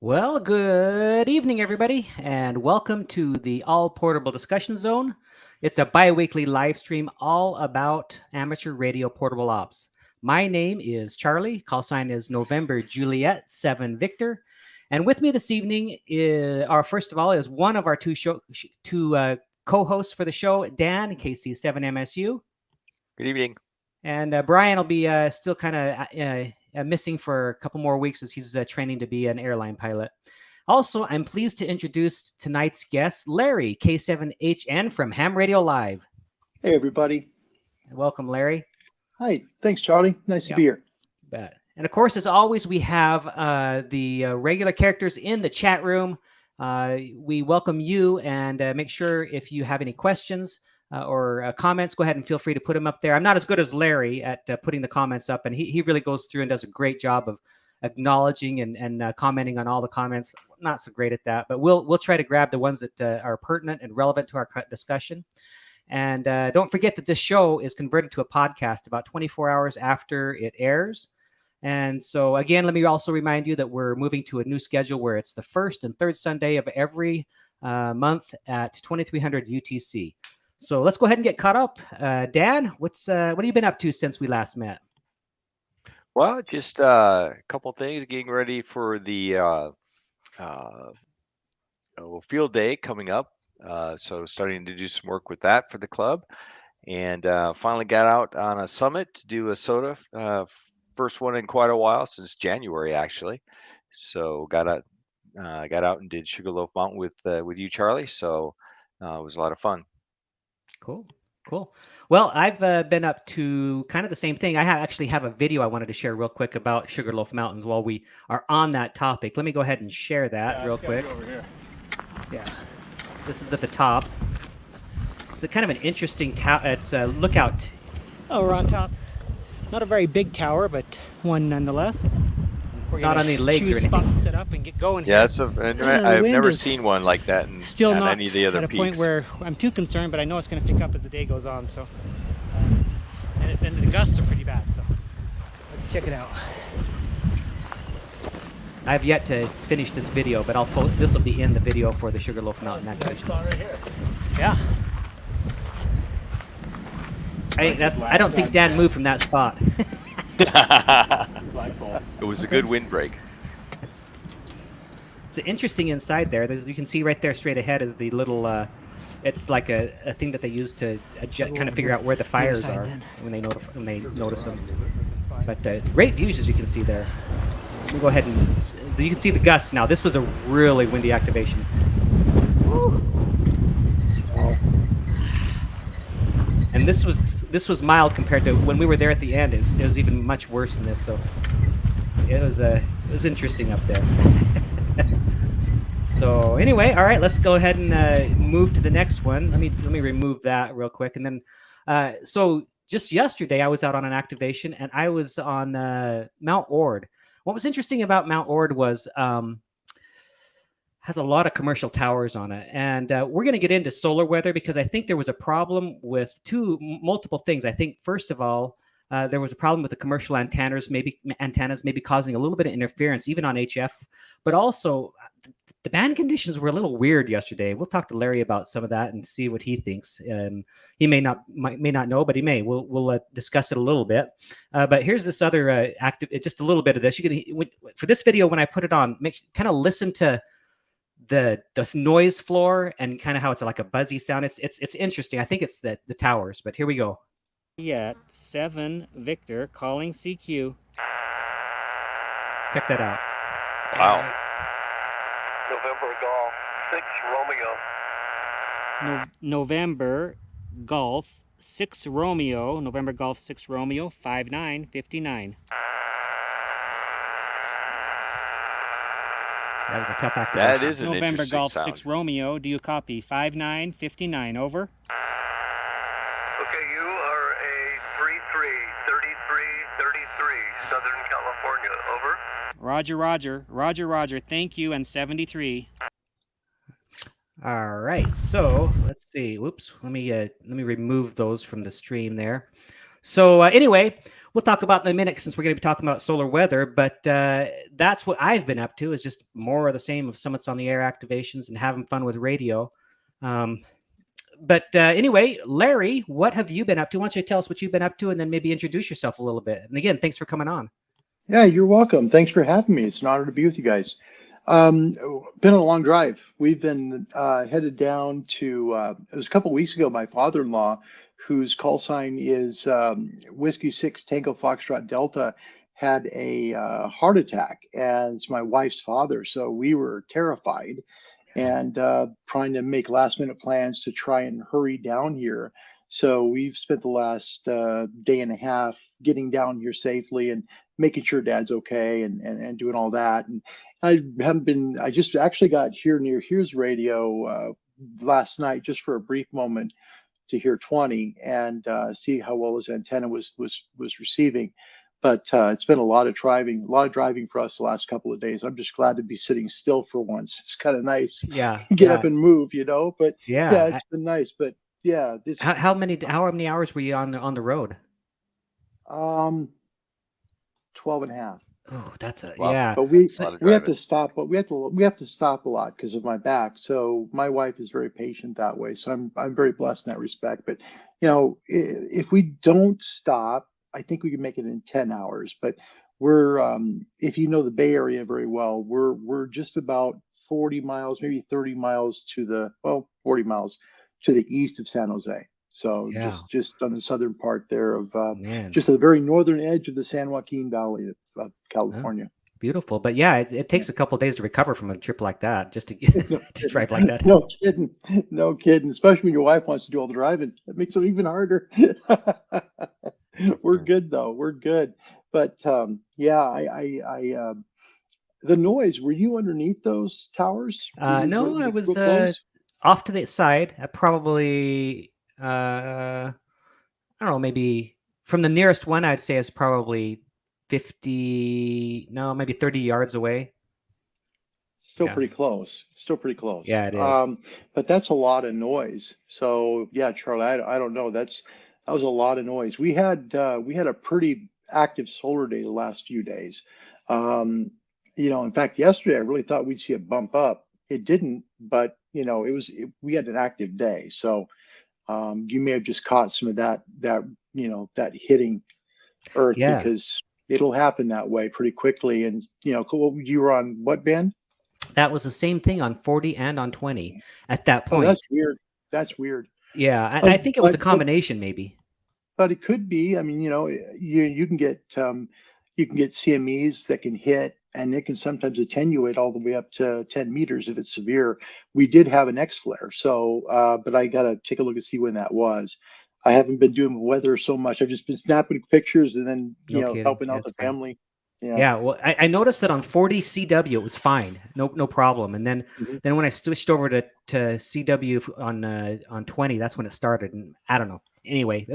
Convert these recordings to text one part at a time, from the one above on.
Well, good evening, everybody, and welcome to the All Portable Discussion Zone. It's a biweekly live stream all about amateur radio portable ops. My name is Charlie. Call sign is November Juliet 7 Victor, and with me this evening is first of all is one of our two co-hosts for the show, Dan KC7 MSU. Good evening. And Brian will be still kind of missing for a couple more weeks as he's training to be an airline pilot. Also, I'm pleased to introduce tonight's guest, Larry, K7HN from Ham Radio Live. Hey, everybody. Welcome, Larry. Hi. Thanks, Charlie. Nice to be here. Bet. And of course, as always, we have the regular characters in the chat room. We welcome you, and make sure if you have any questions or comments, go ahead and feel free to put them up there. I'm not as good as Larry at putting the comments up, and he really goes through and does a great job of acknowledging and commenting on all the comments. Not so great at that, but we'll try to grab the ones that are pertinent and relevant to our discussion. And don't forget that this show is converted to a podcast about 24 hours after it airs. And so, again, let me also remind you that we're moving to a new schedule where it's the first and third Sunday of every month at 2300 UTC. So let's go ahead and get caught up. Dan, what have you been up to since we last met? Well, just a couple things, getting ready for the field day coming up. So starting to do some work with that for the club. And finally got out on a summit to do a soda. First one in quite a while, since January, actually. So got out and did Sugarloaf Mountain with you, Charlie. So it was a lot of fun. Cool. Well, I've been up to kind of the same thing. I actually have a video I wanted to share real quick about Sugarloaf Mountains while we are on that topic. Let me go ahead and share that real quick. Over here. Yeah. This is at the top. It's a kind of an interesting tower. It's a lookout. Oh, we're on top. Not a very big tower, but one nonetheless. We're not on any legs or anything. Spots to set up and get going. Yeah, I've never seen one like that in still not any of the other at a peaks. point where I'm too concerned, but I know it's going to pick up as the day goes on. So, and the gusts are pretty bad. So, let's check it out. I've yet to finish this video, but I'll post. This will be in the video for the Sugarloaf Mountain activation. Right here. Yeah. I don't think Dan moved from that spot. It was a good windbreak. It's interesting inside there. You can see right there straight ahead is the little, it's like a thing that they use to kind of figure out where the fires are when they notice them. But great views, as you can see there. Let me go ahead and so you can see the gusts now. This was a really windy activation. Woo. And this was mild compared to when we were there at the end. It was even much worse than this. So it was interesting up there. So anyway, all right, let's go ahead and move to the next one. Let me remove that real quick, and then so just yesterday I was out on an activation, and I was on Mount Ord. What was interesting about Mount Ord was has a lot of commercial towers on it, and we're going to get into solar weather because I think there was a problem with multiple things. I think first of all, there was a problem with the commercial antennas maybe causing a little bit of interference, even on HF, but also the band conditions were a little weird yesterday. We'll talk to Larry about some of that and see what he thinks. He may not know, but he may. We'll discuss it a little bit. But here's this other just a little bit of this. You can for this video when I put it on, kind of listen to the noise floor and kind of how it's like a buzzy sound. It's interesting. I think it's the towers. But here we go. Yeah, 7 Victor calling CQ. Check that out. Wow. November Golf 6 Romeo. November Golf 6 Romeo. November Golf 6 Romeo 5959. That was a tough activation. That is an November interesting Golf sound. 6 Romeo. Do you copy? 5959. Over. Okay, you are a 3333 Southern California. Over. Roger. Thank you. And 73. All right. So let's see. Whoops. Let me remove those from the stream there. So anyway, we'll talk about in a minute since we're going to be talking about solar weather. But that's what I've been up to, is just more of the same of Summits on the Air activations and having fun with radio. But anyway, Larry, what have you been up to? Why don't you tell us what you've been up to, and then maybe introduce yourself a little bit. And again, thanks for coming on. Yeah, you're welcome. Thanks for having me. It's an honor to be with you guys. Been on a long drive. We've been headed down to, it was a couple weeks ago, my father-in-law, whose call sign is Whiskey 6 Tango Foxtrot Delta, had a heart attack, and it's my wife's father. So we were terrified and trying to make last minute plans to try and hurry down here. So we've spent the last day and a half getting down here safely and making sure Dad's okay and doing all that. And I just actually got here near Here's Radio last night just for a brief moment to hear 20 and see how well his antenna was receiving. But it's been a lot of driving for us the last couple of days. I'm just glad to be sitting still for once. It's kind of nice. Yeah. Get up and move, But yeah, it's been nice. But yeah, this how many hours were you on the road? 12 and a half. Oh, that's a Wow. yeah. But we A lot of we have driving. to stop, but we have to stop a lot because of my back. So my wife is very patient that way. So I'm very blessed in that respect. But if we don't stop, I think we can make it in 10 hours. But we're if you know the Bay Area very well, we're just about 40 miles, maybe 30 miles 40 miles to the east of San Jose. So Yeah. just on the southern part there of Man. just the very northern edge of the San Joaquin Valley of California. Beautiful, but yeah, it takes a couple of days to recover from a trip like that, just to to drive like that. No kidding. Especially when your wife wants to do all the driving, that makes it even harder. We're good though. We're good. But I the noise. Were you underneath those towers? No, I was off to the side. Probably I don't know, maybe from the nearest one, I'd say it's probably maybe 30 yards away. Still pretty close. Yeah, it is. But that's a lot of noise. So yeah, Charlie, I don't know. That was a lot of noise. We had a pretty active solar day the last few days. In fact, yesterday I really thought we'd see a bump up. It didn't, but we had an active day. So you may have just caught some of that hitting Earth because it'll happen that way pretty quickly. And you were on what band? That was the same thing on 40 and on 20 at that point. Oh, that's weird. Yeah, I think it was a combination, maybe. But it could be. I mean, you can get CMEs that can hit, and it can sometimes attenuate all the way up to 10 meters if it's severe. We did have an X flare, so but I got to take a look and see when that was. I haven't been doing weather so much. I've just been snapping pictures and then helping out the family. Yeah. Well, I noticed that on 40 CW it was fine, no problem. And then when I switched over to CW on 20, that's when it started. And I don't know. Anyway,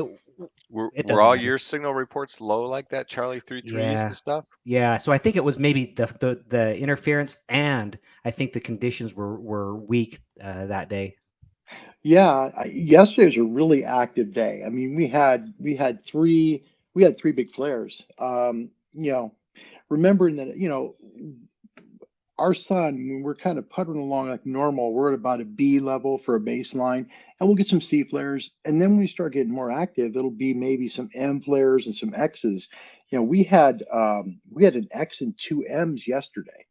were all your signal reports low like that, Charlie 3.3s and stuff? Yeah. So I think it was maybe the interference, and I think the conditions were weak that day. Yeah, yesterday was a really active day. I mean, we had three big flares. Remembering that our sun, when we're kind of puttering along like normal, we're at about a B level for a baseline, and we'll get some C flares. And then when we start getting more active, it'll be maybe some M flares and some X's. We had an X and two M's yesterday.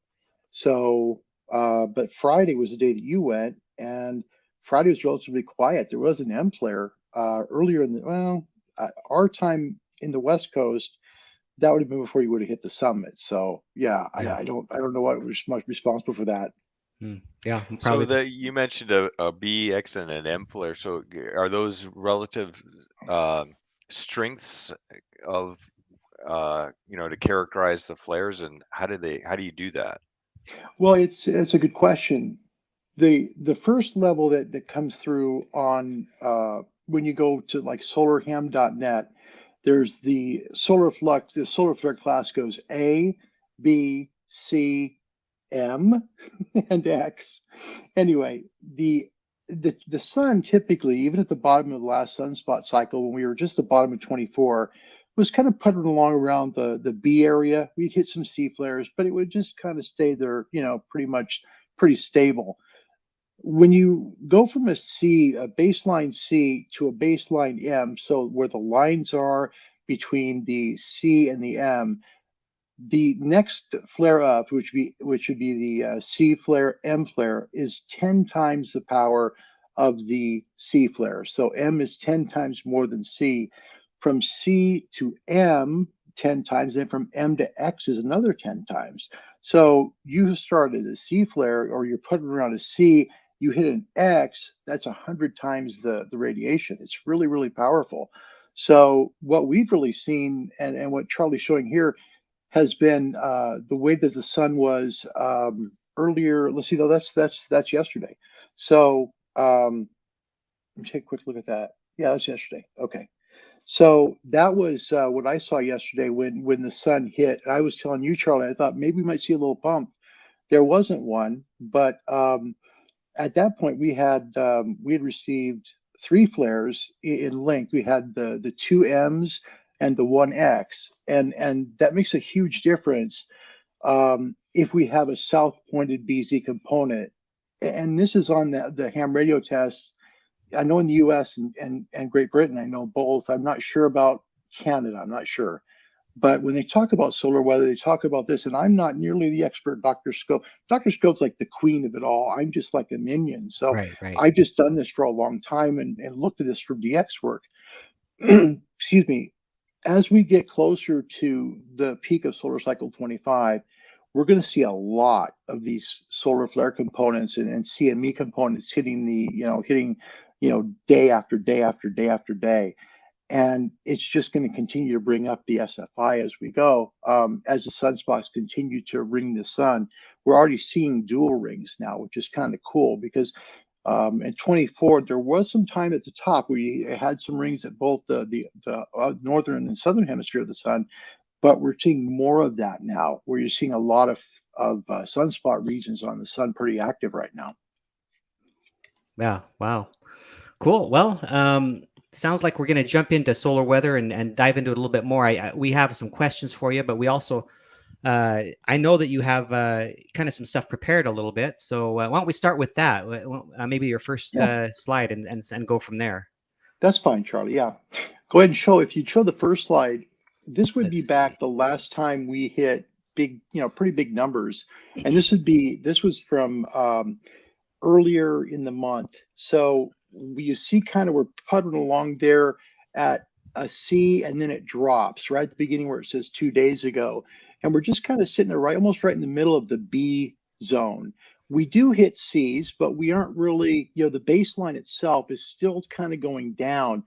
So, but Friday was the day that you went, and Friday was relatively quiet. There was an M flare earlier in our time in the West Coast. That would have been before you would have hit the summit. So yeah. I don't know what was much responsible for that. Yeah. Probably. So you mentioned a B, X, and an M flare. So are those relative strengths of to characterize the flares, and how do you do that? Well, it's a good question. The first level that comes through on when you go to like solarham.net, there's the solar flux. The solar flare class goes A, B, C, M, and X. Anyway, the the sun typically, even at the bottom of the last sunspot cycle, when we were just the bottom of 24, was kind of puttering along around the B area. We'd hit some C flares, but it would just kind of stay there, pretty stable. When you go from a baseline C to a baseline M, so where the lines are between the C and the M, the next flare up, which would be the C flare, M flare, is 10 times the power of the C flare. So M is 10 times more than C. From C to M, 10 times, and from M to X is another 10 times. So you started a C flare, or you're putting around a C, you hit an X, that's 100 times the radiation. It's really, really powerful. So what we've really seen, and what Charlie's showing here, has been the way that the sun was earlier. Let's see, though, that's yesterday. So let me take a quick look at that. Yeah, that's yesterday. Okay. So that was what I saw yesterday when the sun hit. I was telling you, Charlie, I thought maybe we might see a little bump. There wasn't one, but at that point we had received 3 flares in length. We had the 2 M's and the 1 X, and that makes a huge difference if we have a south pointed BZ component. And this is on the ham radio test. I know in the US and Great Britain, I know both. I'm not sure about Canada, I'm not sure. But when they talk about solar weather, they talk about this, and I'm not nearly the expert, Dr. Scope. Dr. Scope's like the queen of it all. I'm just like a minion. So Right, right. I've just done this for a long time and looked at this for DX work. Excuse me. As we get closer to the peak of solar cycle 25, we're going to see a lot of these solar flare components and CME components hitting day after day after day after day. And it's just going to continue to bring up the SFI as we go. As the sunspots continue to ring the sun, we're already seeing dual rings now, which is kind of cool because in 24, there was some time at the top where you had some rings at both the northern and southern hemisphere of the sun, but we're seeing more of that now, where you're seeing a lot of sunspot regions on the sun pretty active right now. Yeah, wow. Cool. Well, sounds like we're going to jump into solar weather and dive into it a little bit more. We have some questions for you, but we also, I know that you have kind of some stuff prepared a little bit. So why don't we start with that? Maybe your first slide and go from there. That's fine, Charlie. Yeah. Go ahead and show. If you show the first slide, this would Let's be back the last time we hit big, pretty big numbers. And this was from earlier in the month. So you see kind of we're puttering along there at a C, and then it drops right at the beginning where it says 2 days ago. And we're just kind of sitting there almost right in the middle of the B zone. We do hit C's, but we aren't really, the baseline itself is still kind of going down.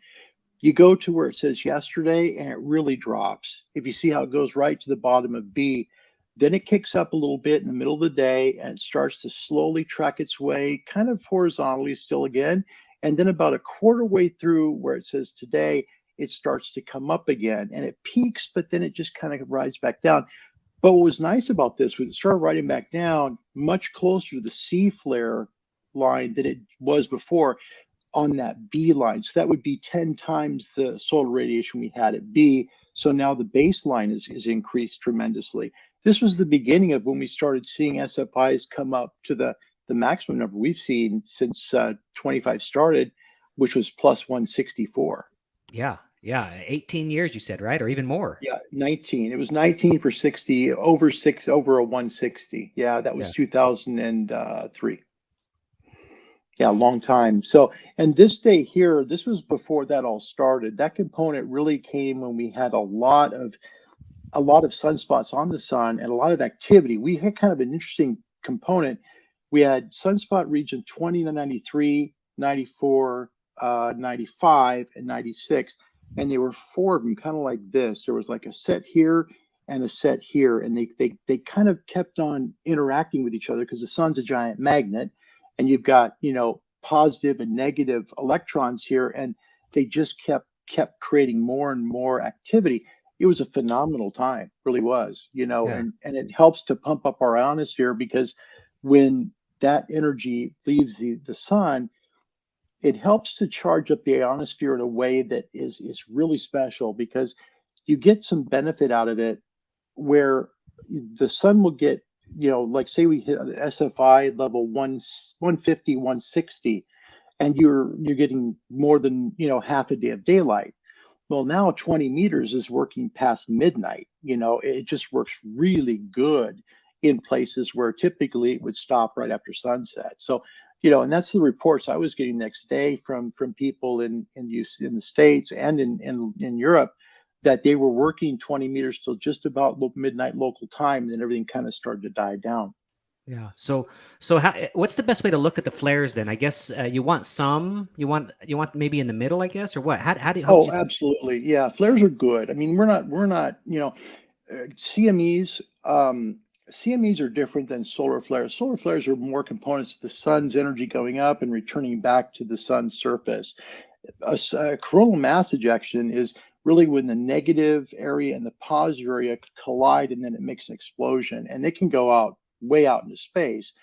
You go to where it says yesterday and it really drops. If you see how it goes right to the bottom of B, then it kicks up a little bit in the middle of the day and it starts to slowly track its way kind of horizontally still again. And then about a quarter way through where it says today, it starts to come up again and it peaks, but then it just kind of rides back down. But what was nice about this was it started riding back down much closer to the C flare line than it was before on that B line. So that would be 10 times the solar radiation we had at B. So now the baseline is increased tremendously. This was the beginning of when we started seeing SFIs come up to the maximum number we've seen since 25 started, which was plus 164. Yeah. 18 years, you said, right? Or even more. Yeah, 19. It was 19 for 60, over a 160. Yeah, that was 2003. Yeah, long time. So, and this day here, this was before that all started. That component really came when we had a lot of sunspots on the sun and a lot of activity. We had kind of an interesting component. We had sunspot region 20 to 93, 94, 95, and 96. And there were 4 of them kind of like this. There was like a set here and a set here. And they kind of kept on interacting with each other because the sun's a giant magnet. And you've got, positive and negative electrons here. And they just kept creating more and more activity. It was a phenomenal time, really was, and it helps to pump up our ionosphere because when that energy leaves the sun, it helps to charge up the ionosphere in a way that is really special, because you get some benefit out of it where the sun will get, like say we hit an SFI level 150, 160, and you're getting more than, half a day of daylight. Well, now 20 meters is working past midnight. It just works really good in places where typically it would stop right after sunset. So, and that's the reports I was getting next day from people in the States and in Europe, that they were working 20 meters till just about midnight local time, and then everything kind of started to die down. Yeah. So what's the best way to look at the flares then? I guess you want maybe in the middle, I guess, or what? How do Oh, you... absolutely. Yeah, flares are good. I mean, we're not, CMEs, CMEs are different than solar flares. Solar flares are more components of the sun's energy going up and returning back to the sun's surface. A coronal mass ejection is really when the negative area and the positive area collide, and then it makes an explosion, and it can go way out into space.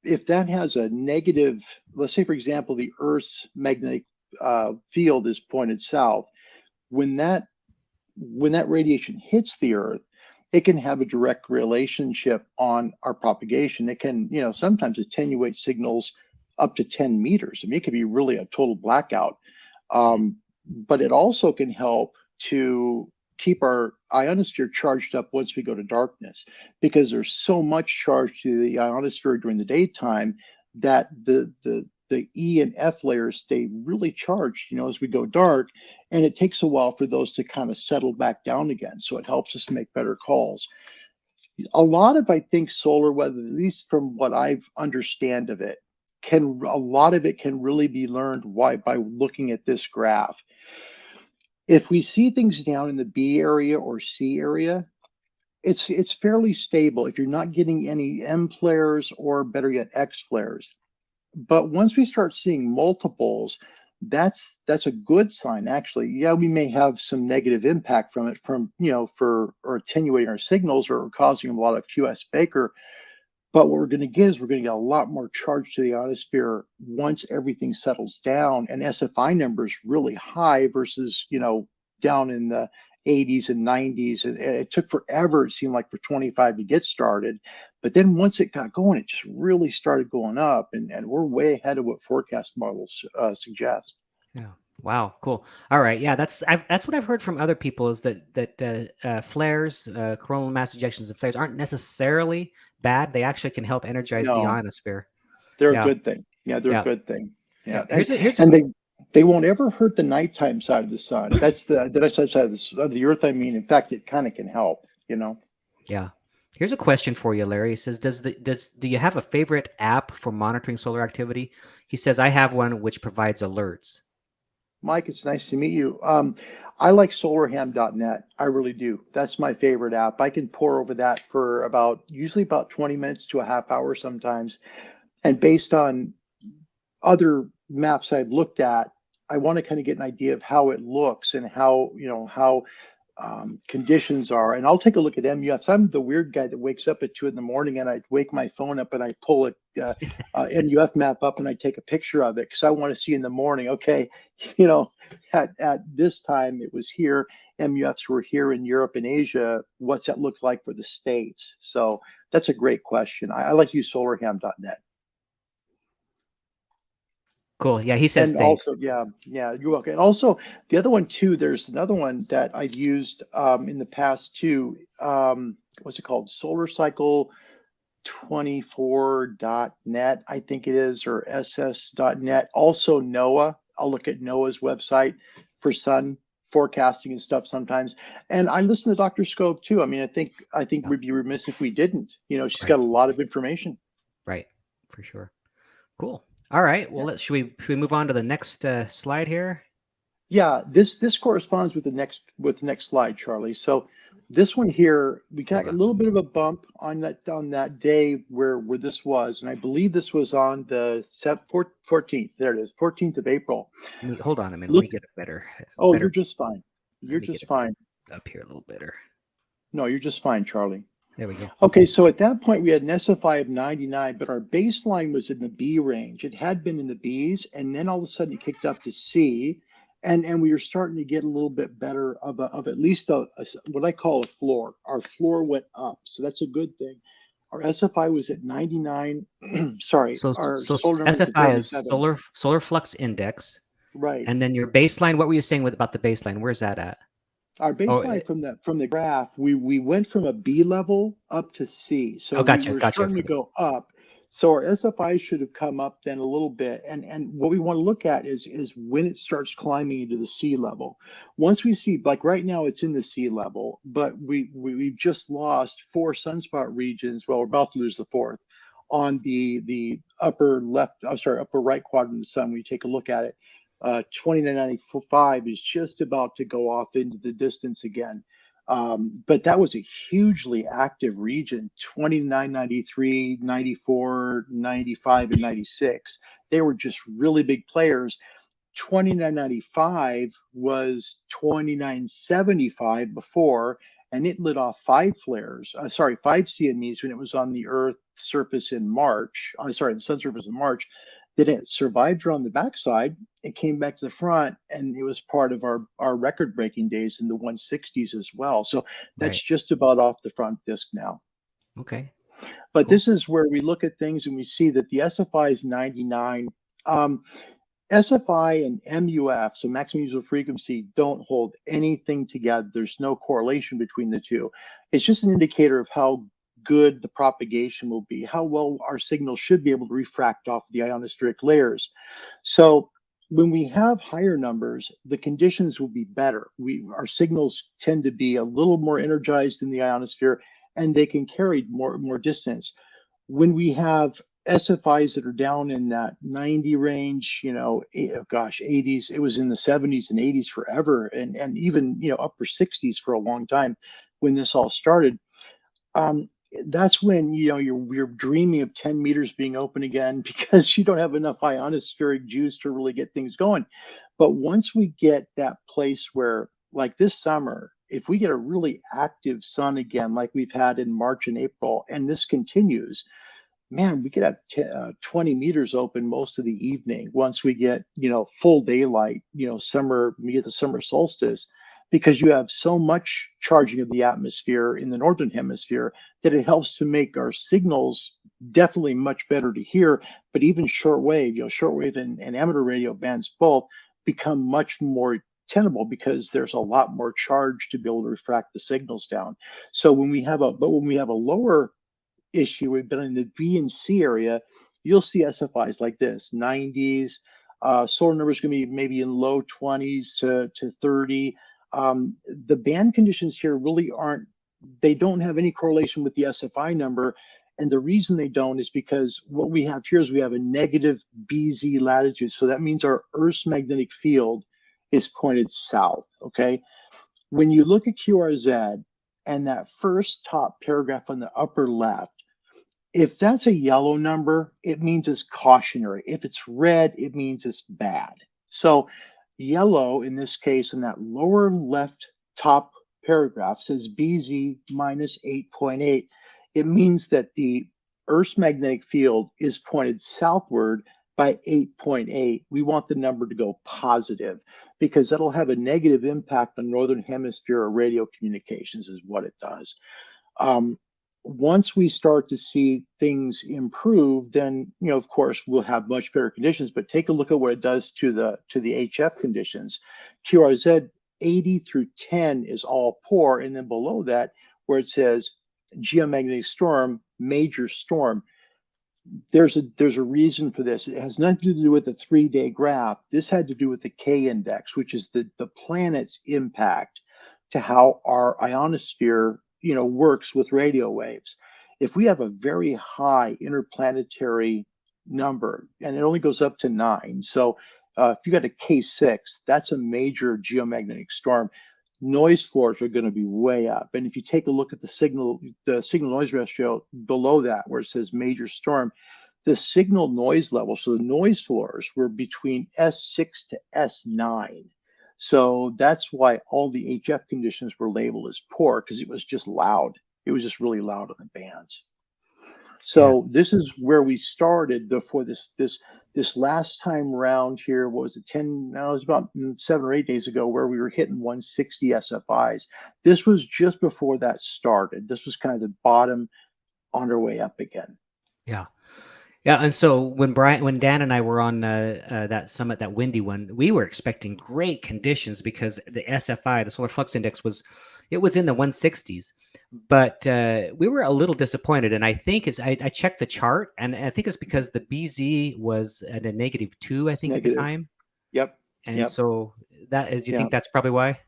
If that has a negative, let's say, for example, the Earth's magnetic field is pointed south, when that radiation hits the Earth, it can have a direct relationship on our propagation. It can, sometimes attenuate signals up to 10 meters. I mean, it could be really a total blackout. But it also can help to keep our ionosphere charged up once we go to darkness, because there's so much charge to the ionosphere during the daytime that the E and F layers stay really charged, as we go dark, and it takes a while for those to kind of settle back down again. So it helps us make better calls. A lot of, I think, solar weather, at least from what I've understand of it, a lot of it can really be learned by looking at this graph. If we see things down in the B area or C area, it's fairly stable if you're not getting any M flares, or better yet, X flares. But once we start seeing multiples, that's a good sign, actually. Yeah, we may have some negative impact from it, for attenuating our signals or causing a lot of QS Baker. But what we're going to get is we're going to get a lot more charge to the ionosphere once everything settles down, and SFI numbers really high versus, down in the 80s and 90s. And it took forever, it seemed like, for 25 to get started. But then once it got going, it just really started going up, and we're way ahead of what forecast models suggest. Yeah. Wow. Cool. All right. Yeah, that's what I've heard from other people, is that flares, coronal mass ejections and flares aren't necessarily bad. They actually can help energize the ionosphere. They're Yeah. a good thing. Yeah, they're a good thing. Yeah. And they won't ever hurt the nighttime side of the sun. That's the nighttime side of the Earth. I mean, in fact, it kind of can help. Yeah. Here's a question for you, Larry. He says, do you have a favorite app for monitoring solar activity? He says, I have one which provides alerts. Mike, it's nice to meet you. I like solarham.net. I really do. That's my favorite app. I can pore over that for usually about 20 minutes to a half hour sometimes. And based on other maps I've looked at, I want to kind of get an idea of how it looks and how conditions are. And I'll take a look at MUFs. I'm the weird guy that wakes up at 2 in the morning and I wake my phone up and I pull a MUF map up and I take a picture of it, because I want to see in the morning, okay, at this time it was here, MUFs were here in Europe and Asia. What's that look like for the States? So that's a great question. I like to use solarham.net. Cool. Yeah, he says And thanks. also, yeah, you're welcome. And also, the other one too, there's another one that I've used in the past too. What's it called? SolarCycle24.net, I think it is, or ss.net. Also NOAA. I'll look at NOAA's website for sun forecasting and stuff sometimes. And I listen to Dr. Scope too. I mean, I think we'd be remiss if we didn't. She's got a lot of information. Right, for sure. Cool. All right. Well, should we move on to the next slide here? Yeah, this corresponds with the next slide, Charlie. So this one here, we got a little bit of a bump on that day where this was, and I believe this was on the 14th. There it is, 14th of April. Hold on a minute. Let me get it better. Oh, better. You're just fine. You're just fine. Up here a little better. No, you're just fine, Charlie. There we go. Okay, so at that point we had an SFI of 99, but our baseline was in the B range. It had been in the Bs, and then all of a sudden it kicked up to C, and we were starting to get a little bit better of at least what I call a floor. Our floor went up, so that's a good thing. Our SFI was at 99. Sorry, So our so solar number was at SFI is 37. solar flux index, Right. and then your baseline. What were you saying about the baseline? Where's that at? Our Oh, baseline from the graph, we went from a B level up to C. So oh, we gotcha, were gotcha. starting to go up. So our SFI should have come up then a little bit. And what we want to look at is when it starts climbing into the sea level. Once we see, like right now it's in the sea level, but we've just lost 4 sunspot regions. Well, we're about to lose the 4th on the upper left, I'm sorry, upper right quadrant of the sun. When you take a look at it. 2995 is just about to go off into the distance again. But that was a hugely active region, 2993, 94, 95, and 96. They were just really big players. 2995 was 2975 before, and it lit off 5 flares, 5 CMEs when it was on the Earth surface in March. The sun surface in March. Then it survived around the backside. It came back to the front, and it was part of our record-breaking days in the 160s as well. So that's Right. just about off the front disk now. Okay. But Cool. this is where we look at things and we see that the SFI is 99. SFI and MUF, so maximum usable frequency, don't hold anything together. There's no correlation between the two. It's just an indicator of how good the propagation will be, how well our signal should be able to refract off the ionospheric layers. So when we have higher numbers, the conditions will be better. Our signals tend to be a little more energized in the ionosphere, and they can carry more distance. When we have SFIs that are down in that 90 range, 80s, it was in the 70s and 80s forever, and even upper 60s for a long time when this all started. That's when you're dreaming of 10 meters being open again because you don't have enough ionospheric juice to really get things going. But once we get that place where, like this summer, if we get a really active sun again, like we've had in March and April, and this continues, man, we could have 20 meters open most of the evening once we get, full daylight, summer, we get the summer solstice, because you have so much charging of the atmosphere in the northern hemisphere that it helps to make our signals definitely much better to hear. But even shortwave, shortwave and amateur radio bands both become much more tenable because there's a lot more charge to be able to refract the signals down. So when we have a lower issue, we've been in the B and C area, you'll see SFIs like this, 90s. Solar numbers going to be maybe in low 20s to 30. The band conditions here really they don't have any correlation with the SFI number. And the reason they don't is because what we have here is we have a negative BZ latitude. So that means our Earth's magnetic field is pointed south, okay? When you look at QRZ and that first top paragraph on the upper left, if that's a yellow number, it means it's cautionary. If it's red, it means it's bad. So yellow, in this case, in that lower left top paragraph says BZ minus 8.8. It means that the Earth's magnetic field is pointed southward by 8.8. We want the number to go positive because that'll have a negative impact on northern hemisphere radio communications is what it does. Once we start to see things improve, then of course we'll have much better conditions. But take a look at what it does to the HF conditions. QRZ 80 through 10 is all poor, and then below that, where it says geomagnetic storm, major storm, there's a reason for this. It has nothing to do with the 3-day graph. This had to do with the K index, which is the planet's impact to how our ionosphere works with radio waves. If we have a very high interplanetary number, and it only goes up to 9, so if you got a K6, that's a major geomagnetic storm. Noise floors are going to be way up. And if you take a look at the signal noise ratio below that, where it says major storm, the signal noise level, so the noise floors were between S6 to S9. So that's why all the HF conditions were labeled as poor, because it was just loud. It was just really loud on the bands. So this is where we started before this last time round here. What was it, 10? No, it was about 7 or 8 days ago, where we were hitting 160 SFIs. This was just before that started. This was kind of the bottom on our way up again. Yeah. Yeah, and so when Dan and I were on that summit, that windy one, we were expecting great conditions because the SFI, the solar flux index, was in the 160s, but we were a little disappointed. And I think I checked the chart, and I think it's because the BZ was at a -2, I think, Negative. at the time. Yep. And so do you think that's probably why?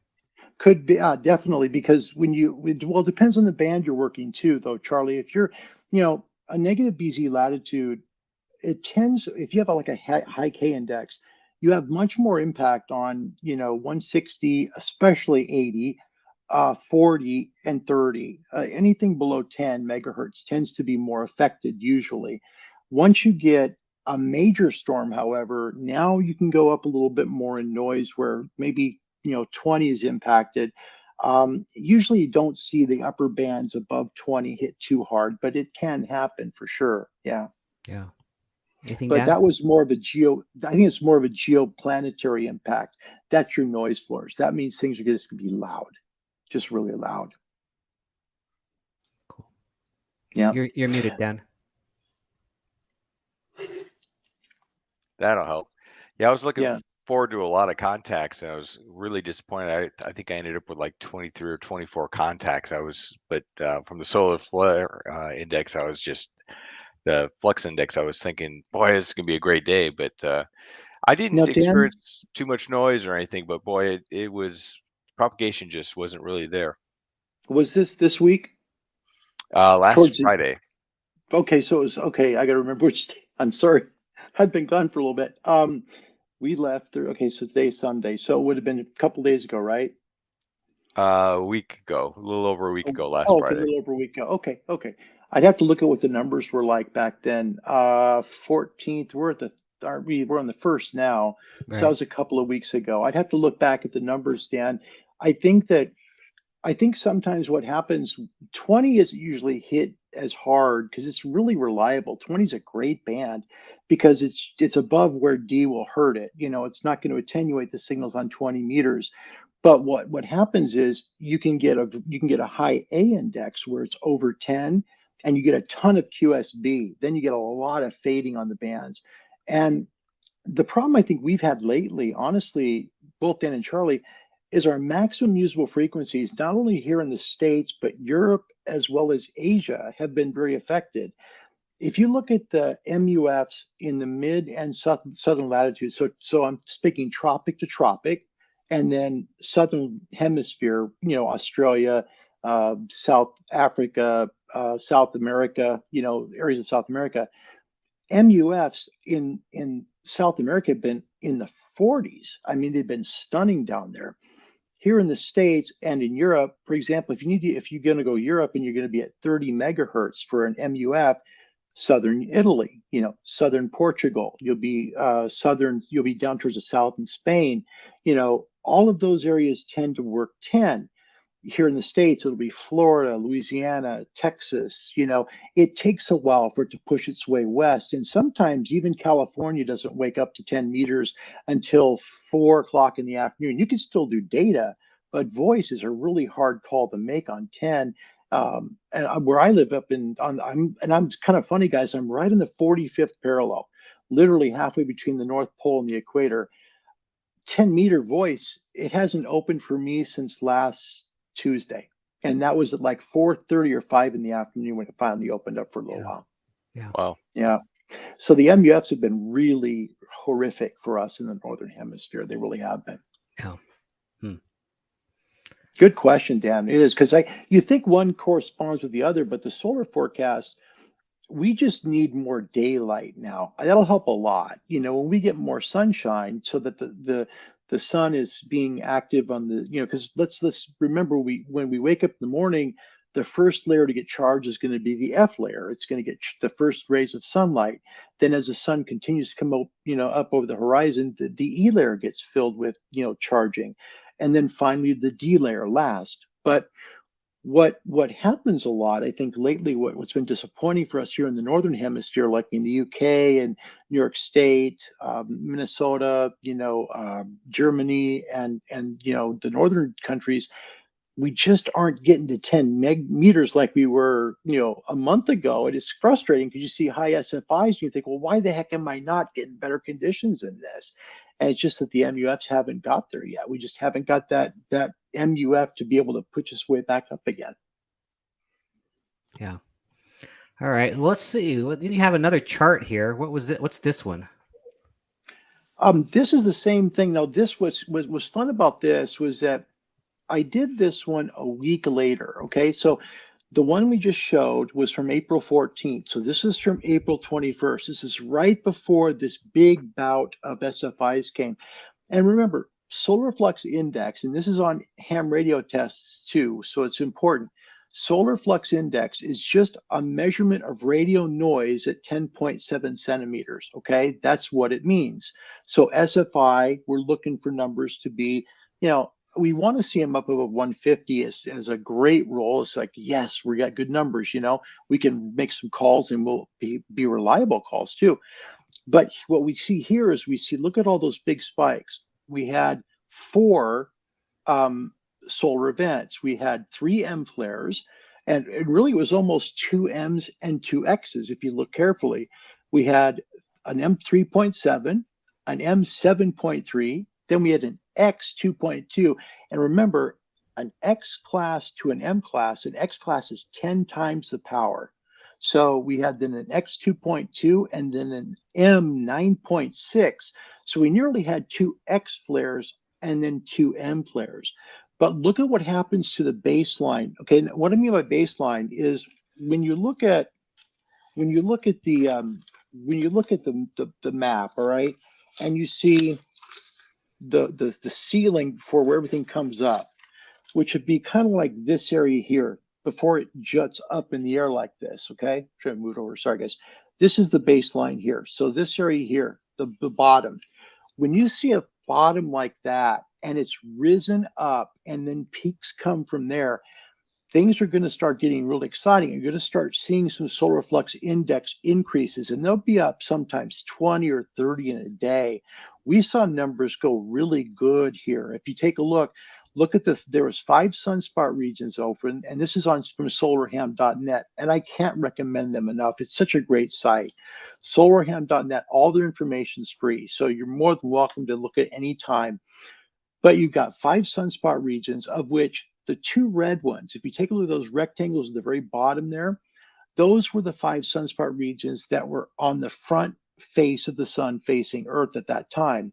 Could be, definitely, because well, it depends on the band you're working to, though, Charlie. If you're, a negative BZ latitude, it tends, if you have like a high K index, you have much more impact on, 160, especially 80, 40 and 30. Anything below 10 megahertz tends to be more affected usually. Once you get a major storm, however, now you can go up a little bit more in noise, where maybe 20 is impacted. Usually you don't see the upper bands above 20 hit too hard, but it can happen for sure. Yeah. Anything, But Dan? that was more of I think it's more of a geoplanetary impact. That's your noise floors. That means things are just going to be loud, just really loud. Cool. Yeah. You're muted, Dan. That'll help. Yeah, I was looking forward to a lot of contacts, and I was really disappointed. I think I ended up with like 23 or 24 contacts. But from the solar flare index, the flux index, I was thinking, boy, this is gonna be a great day. But I didn't experience too much noise or anything. But boy, it was, propagation just wasn't really there. Was this week? Last Friday. Okay, so it was okay. I got to remember which day. I'm sorry, I've been gone for a little bit. We left there. Okay, so today's Sunday, so it would have been a couple days ago, right? A week ago, a little over a week ago, last Friday. A little over a week ago. Okay. I'd have to look at what the numbers were like back then. 14th. We're on the 1st now, so that was a couple of weeks ago. I'd have to look back at the numbers, Dan. I think sometimes what happens, 20 isn't usually hit as hard because it's really reliable. 20 is a great band because it's above where D will hurt it. It's not going to attenuate the signals on 20 meters. But what happens is you can get a high A index where it's over 10, and you get a ton of QSB. Then you get a lot of fading on the bands. And the problem I think we've had lately, honestly, both Dan and Charlie, is our maximum usable frequencies, not only here in the States, but Europe as well as Asia, have been very affected. If you look at the MUFs in the mid and southern latitudes, so I'm speaking tropic to tropic, and then southern hemisphere, Australia, South Africa, South America, areas of South America, MUFs in South America have been in the 40s. I mean, they've been stunning down there. Here in the States and in Europe, for example, if you're going to go Europe and you're going to be at 30 megahertz for an MUF, southern Italy, southern Portugal, you'll be down towards the south in Spain, all of those areas tend to work 10. Here in the States, it'll be Florida, Louisiana, Texas. It takes a while for it to push its way west. And sometimes even California doesn't wake up to 10 meters until 4 o'clock in the afternoon. You can still do data, but voice is a really hard call to make on 10. And where I live I'm kind of funny, guys. I'm right in the 45th parallel, literally halfway between the North Pole and the equator. 10-meter voice, it hasn't opened for me since last Tuesday, and that was at like 4:30 or 5 in the afternoon when it finally opened up for a little while. Yeah. Wow. Yeah. So the MUFs have been really horrific for us in the northern hemisphere. They really have been. Yeah. Good question, Dan. It is, because you think one corresponds with the other, but the solar forecast, we just need more daylight now. That'll help a lot. When we get more sunshine, so that the sun is being active on the, because let's remember, when we wake up in the morning, the first layer to get charged is going to be the F layer. It's going to get the first rays of sunlight. Then as the sun continues to come up, up over the horizon, the E layer gets filled with, charging. And then finally the D layer last. But What happens a lot, I think lately, what's been disappointing for us here in the Northern Hemisphere, like in the UK and New York State, Minnesota, Germany, and the northern countries, we just aren't getting to 10 meters like we were, a month ago. It is frustrating because you see high SFIs and you think, well, why the heck am I not getting better conditions in this? And it's just that the MUFs haven't got there yet. We just haven't got that MUF to be able to push us way back up again. Yeah. All right. Well, let's see. You have another chart here. What was it? What's this one? This is the same thing. Now, this was fun about this was that I did this one a week later. Okay, so the one we just showed was from April 14th. So this is from April 21st. This is right before this big bout of SFIs came. And remember, solar flux index, and this is on ham radio tests too, so it's important. Solar flux index is just a measurement of radio noise at 10.7 centimeters. Okay, that's what it means. So SFI, we're looking for numbers to be, we want to see them up above 150 as a great roll. It's like, yes, we got good numbers. We can make some calls and we'll be reliable calls too. But what we see here is look at all those big spikes. We had 4 solar events. We had 3 M flares, and it really was almost 2 M's and 2 X's. If you look carefully, we had an M 3.7, an M 7.3, then we had an X 2.2. And remember, an X class to an M class, an X class is 10 times the power. So we had then an X 2.2 and then an M 9.6. So we nearly had 2 X flares and then 2 M flares. But look at what happens to the baseline. Okay, what I mean by baseline is when you look at the map, all right, and you see the ceiling before where everything comes up, which would be kind of like this area here before it juts up in the air like this. Okay, try to move it over. Sorry, guys. This is the baseline here. So this area here, the bottom. When you see a bottom like that and it's risen up and then peaks come from there, things are going to start getting really exciting. You're going to start seeing some solar flux index increases, and they'll be up sometimes 20 or 30 in a day. We saw numbers go really good here. If you take a look at this, there was 5 sunspot regions open, and this is from solarham.net, and I can't recommend them enough. It's such a great site. Solarham.net, all their information is free, so you're more than welcome to look at any time. But you've got 5 sunspot regions, of which the 2 red ones, if you take a look at those rectangles at the very bottom there, those were the 5 sunspot regions that were on the front face of the sun facing Earth at that time.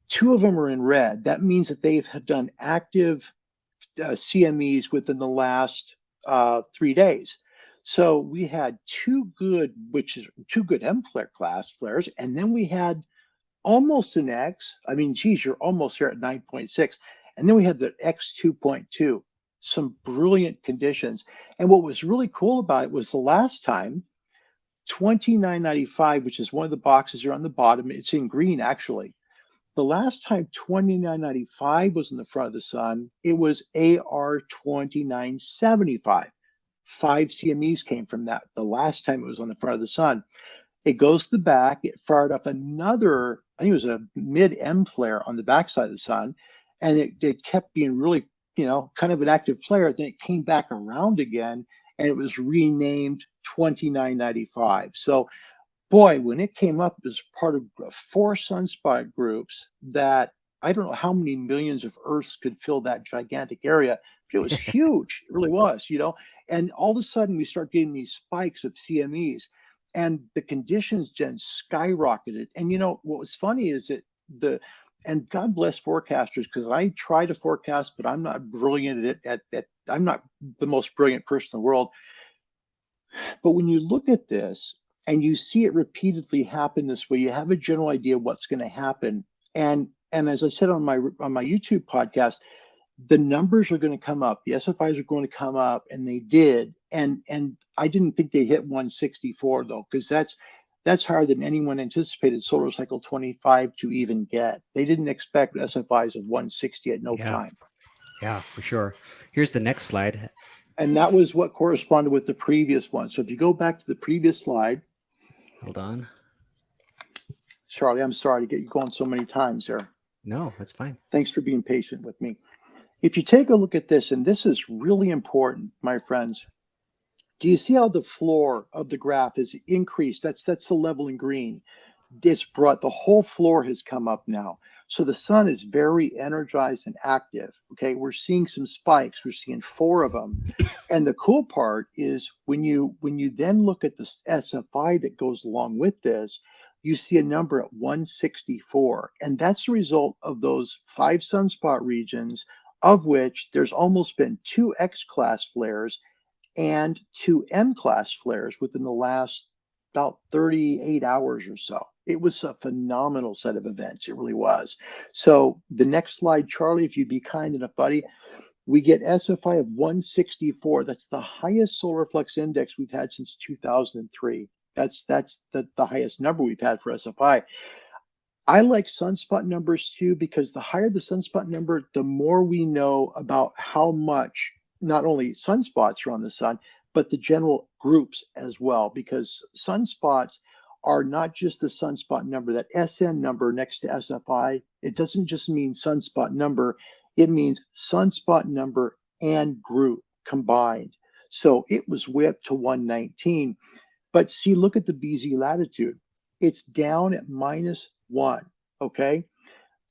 2 of them are in red. That means that they've done active CMEs within the last 3 days. So we had 2 good M flare class flares, and then we had almost an X. I mean, geez, you're almost here at 9.6. And then we had the X 2.2, some brilliant conditions. And what was really cool about it was the last time, 2995, which is one of the boxes here on the bottom, it's in green actually. The last time 2995 was in the front of the sun, it was AR 2975. 5 CMEs came from that the last time it was on the front of the sun. It goes to the back, it fired up another, I think it was a mid-M flare on the backside of the sun, and it kept being really, kind of an active flare. Then it came back around again, and it was renamed 2995. So, boy, when it came up, it was part of 4 sunspot groups that I don't know how many millions of Earths could fill that gigantic area. It was huge. It really was, And all of a sudden, we start getting these spikes of CMEs. And the conditions then skyrocketed. And what was funny is that and God bless forecasters, because I try to forecast, but I'm not brilliant at I'm not the most brilliant person in the world. But when you look at this and you see it repeatedly happen this way, you have a general idea what's going to happen. And as I said on my YouTube podcast, the numbers are going to come up. The SFIs are going to come up, and they did. And I didn't think they hit 164 though, because that's higher than anyone anticipated solar cycle 25 to even get. They didn't expect SFIs of 160 at no time. Yeah, for sure. Here's the next slide. And that was what corresponded with the previous one. So if you go back to the previous slide, Hold on. Charlie, I'm sorry to get you going so many times there. No, that's fine. Thanks for being patient with me. If you take a look at this, and this is really important, my friends, do you see how the floor of the graph is increased? That's the level in green. It's brought, the whole floor has come up now. So the sun is very energized and active. Okay, we're seeing some spikes. We're seeing 4 of them. And the cool part is when you then look at the SFI that goes along with this, you see a number at 164. And that's the result of those 5 sunspot regions, of which there's almost been 2 X-class flares and 2 M-class flares within the last about 38 hours or so. It was a phenomenal set of events. It really was. So the next slide, Charlie, if you'd be kind enough, buddy, we get SFI of 164. That's the highest solar flux index we've had since 2003. That's the highest number we've had for SFI. I like sunspot numbers too, because the higher the sunspot number, the more we know about how much not only sunspots are on the sun, but the general groups as well, because sunspots are not just the sunspot number, that SN number next to SFI. It doesn't just mean sunspot number, it means sunspot number and group combined. So it was way up to 119. But see, look at the BZ latitude. It's down at -1, okay?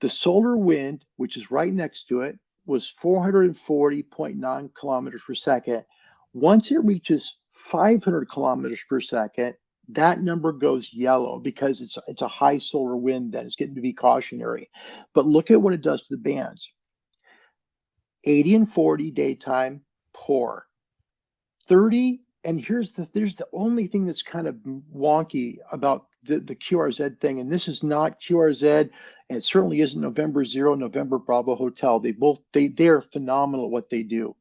The solar wind, which is right next to it, was 440.9 kilometers per second. Once it reaches 500 kilometers per second, that number goes yellow because it's a high solar wind that is getting to be cautionary. But look at what it does to the bands. 80 and 40 daytime, poor. 30, and here's the only thing that's kind of wonky about the QRZ thing, and this is not QRZ, and it certainly isn't November 0, November Bravo Hotel. They're phenomenal at what they do.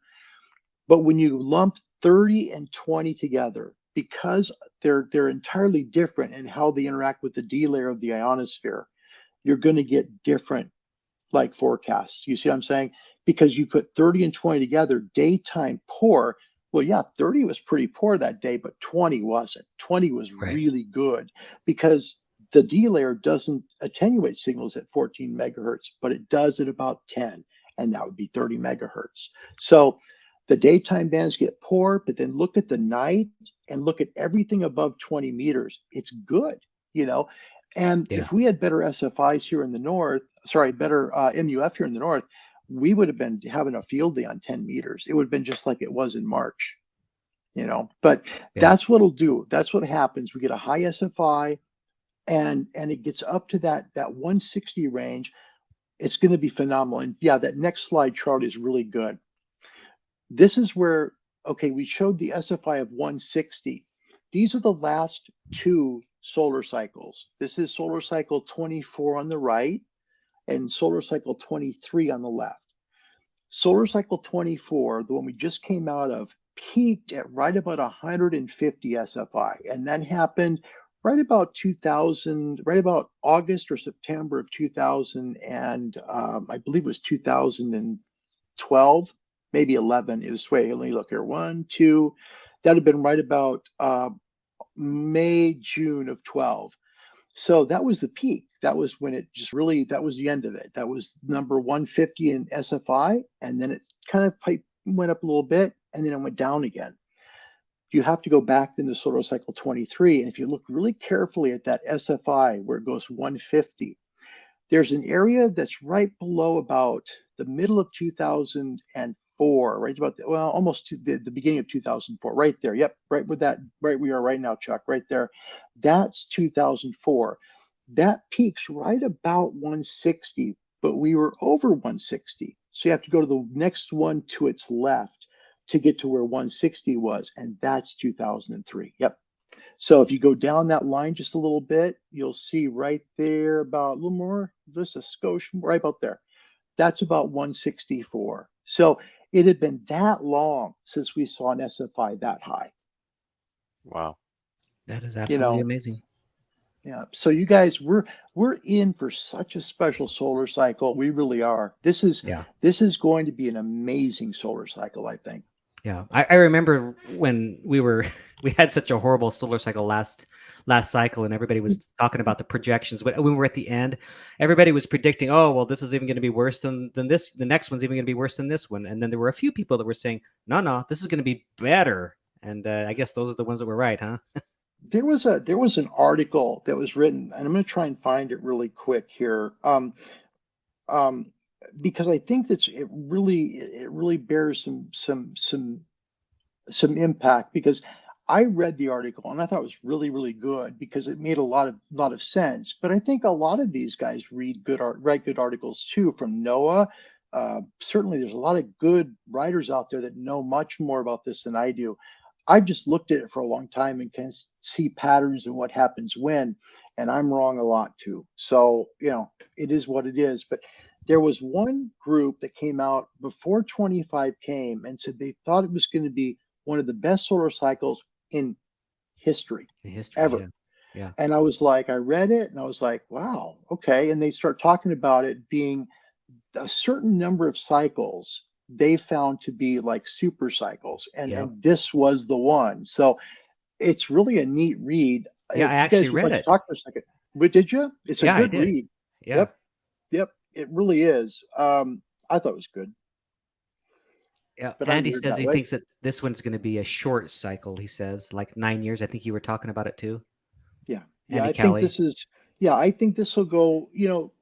But when you lump 30 and 20 together, because they're entirely different in how they interact with the D layer of the ionosphere, you're going to get different like forecasts. You see what I'm saying? Because you put 30 and 20 together, daytime poor. Well, yeah, 30 was pretty poor that day, but 20 wasn't. 20 was really good because the D layer doesn't attenuate signals at 14 megahertz, but it does at about 10, and that would be 30 megahertz. So the daytime bands get poor, but then look at the night and look at everything above 20 meters. It's good, you know. And if we had better SFIs here in the north, better MUF here in the north, we would have been having a field day on 10 meters. It would have been just like it was in March, you know. But that's what it'll do. That's what happens. We get a high SFI, and it gets up to that 160 range. It's going to be phenomenal. And yeah, that next slide, Charlie, is really good. This is where, okay, we showed the SFI of 160. These are the last 2 solar cycles. This is solar cycle 24 on the right and solar cycle 23 on the left. Solar cycle 24, the one we just came out of, peaked at right about 150 SFI. And that happened right about 2000, right about August or September of 2000, and I believe it was 2012, maybe 11. It was, wait, let me look here. 1, 2, that had been right about May, June of 12. So that was the peak. That was when it just really, that was the end of it. That was number 150 in SFI. And then it kind of went up a little bit and then it went down again. You have to go back into solar cycle 23. And if you look really carefully at that SFI where it goes 150, there's an area that's right below about the middle of 2004, right about, almost to the beginning of 2004, right there. Yep, right with that, right we are right now, Chuck, right there. That's 2004. That peaks right about 160, but we were over 160. So you have to go to the next one to its left to get to where 160 was, and that's 2003. Yep. So if you go down that line just a little bit, you'll see right there about a little more, just a skosh, right about there. That's about 164. So it had been that long since we saw an SFI that high. Wow. That is absolutely amazing. Yeah. So you guys, we're in for such a special solar cycle. We really are. This is going to be an amazing solar cycle, I think. Yeah, I remember when we had such a horrible solar cycle last cycle, and everybody was talking about the projections. But when we were at the end, everybody was predicting, oh well, this is even going to be worse than this. The next one's even going to be worse than this one. And then there were a few people that were saying, no, this is going to be better. And I guess those are the ones that were right, huh? There was an article that was written, and I'm going to try and find it really quick here. Um, because I think that it really bears some impact, because I read the article and I thought it was really, really good because it made a lot of sense. But I think a lot of these guys write good articles too, from NOAA. Certainly there's a lot of good writers out there that know much more about this than I do. I've just looked at it for a long time and can see patterns in what happens when, and I'm wrong a lot too. So, it is what it is. But there was one group that came out before 25 came and said they thought it was going to be one of the best solar cycles in history, In history, ever. yeah. Yeah. And I was like, I read it and I was like, wow, okay. And they start talking about it being a certain number of cycles they found to be like super cycles. And, Yep. and this was the one. So it's really a neat read. Yeah, If I you actually guys would read like to it. talk for a second, but did you? It's a Yeah, I good did. read. Yeah. Yep. It really is. I thought it was good, Yeah. but I'm Andy weird says that he way. thinks that this one's going to be a short cycle. He says like 9 years. I think you were talking about it too, Yeah, yeah. Andy I think Kelly. this is. Yeah, I think this will go.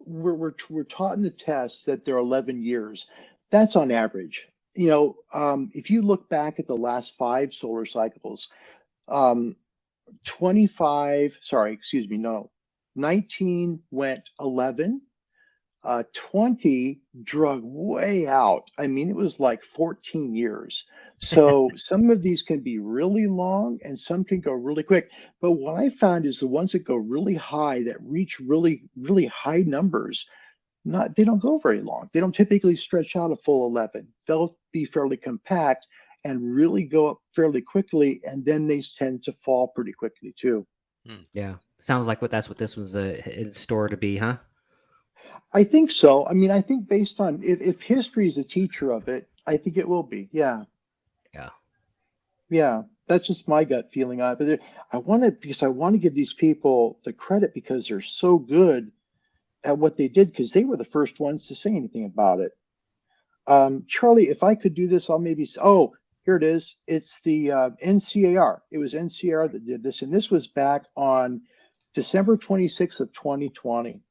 We're taught in the test that they're 11 years. That's on average. If you look back at the last 5 solar cycles, um, 25. Sorry, excuse me. No, 19 went 11. 20 drug way out. I mean, it was like 14 years. So some of these can be really long and some can go really quick. But what I found is the ones that go really high, that reach really, really high numbers, they don't go very long. They don't typically stretch out a full 11. They'll be fairly compact and really go up fairly quickly. And then they tend to fall pretty quickly too. Yeah. Sounds like that's what this was in store to be, huh? I think so. I mean, I think based on if history is a teacher of it, I think it will be. Yeah. Yeah. Yeah. That's just my gut feeling on it. But because I want to give these people the credit because they're so good at what they did, because they were the first ones to say anything about it. Charlie, if I could do this, I'll maybe. Oh, here it is. It's the NCAR. It was NCAR that did this, and this was back on December 26th of 2020.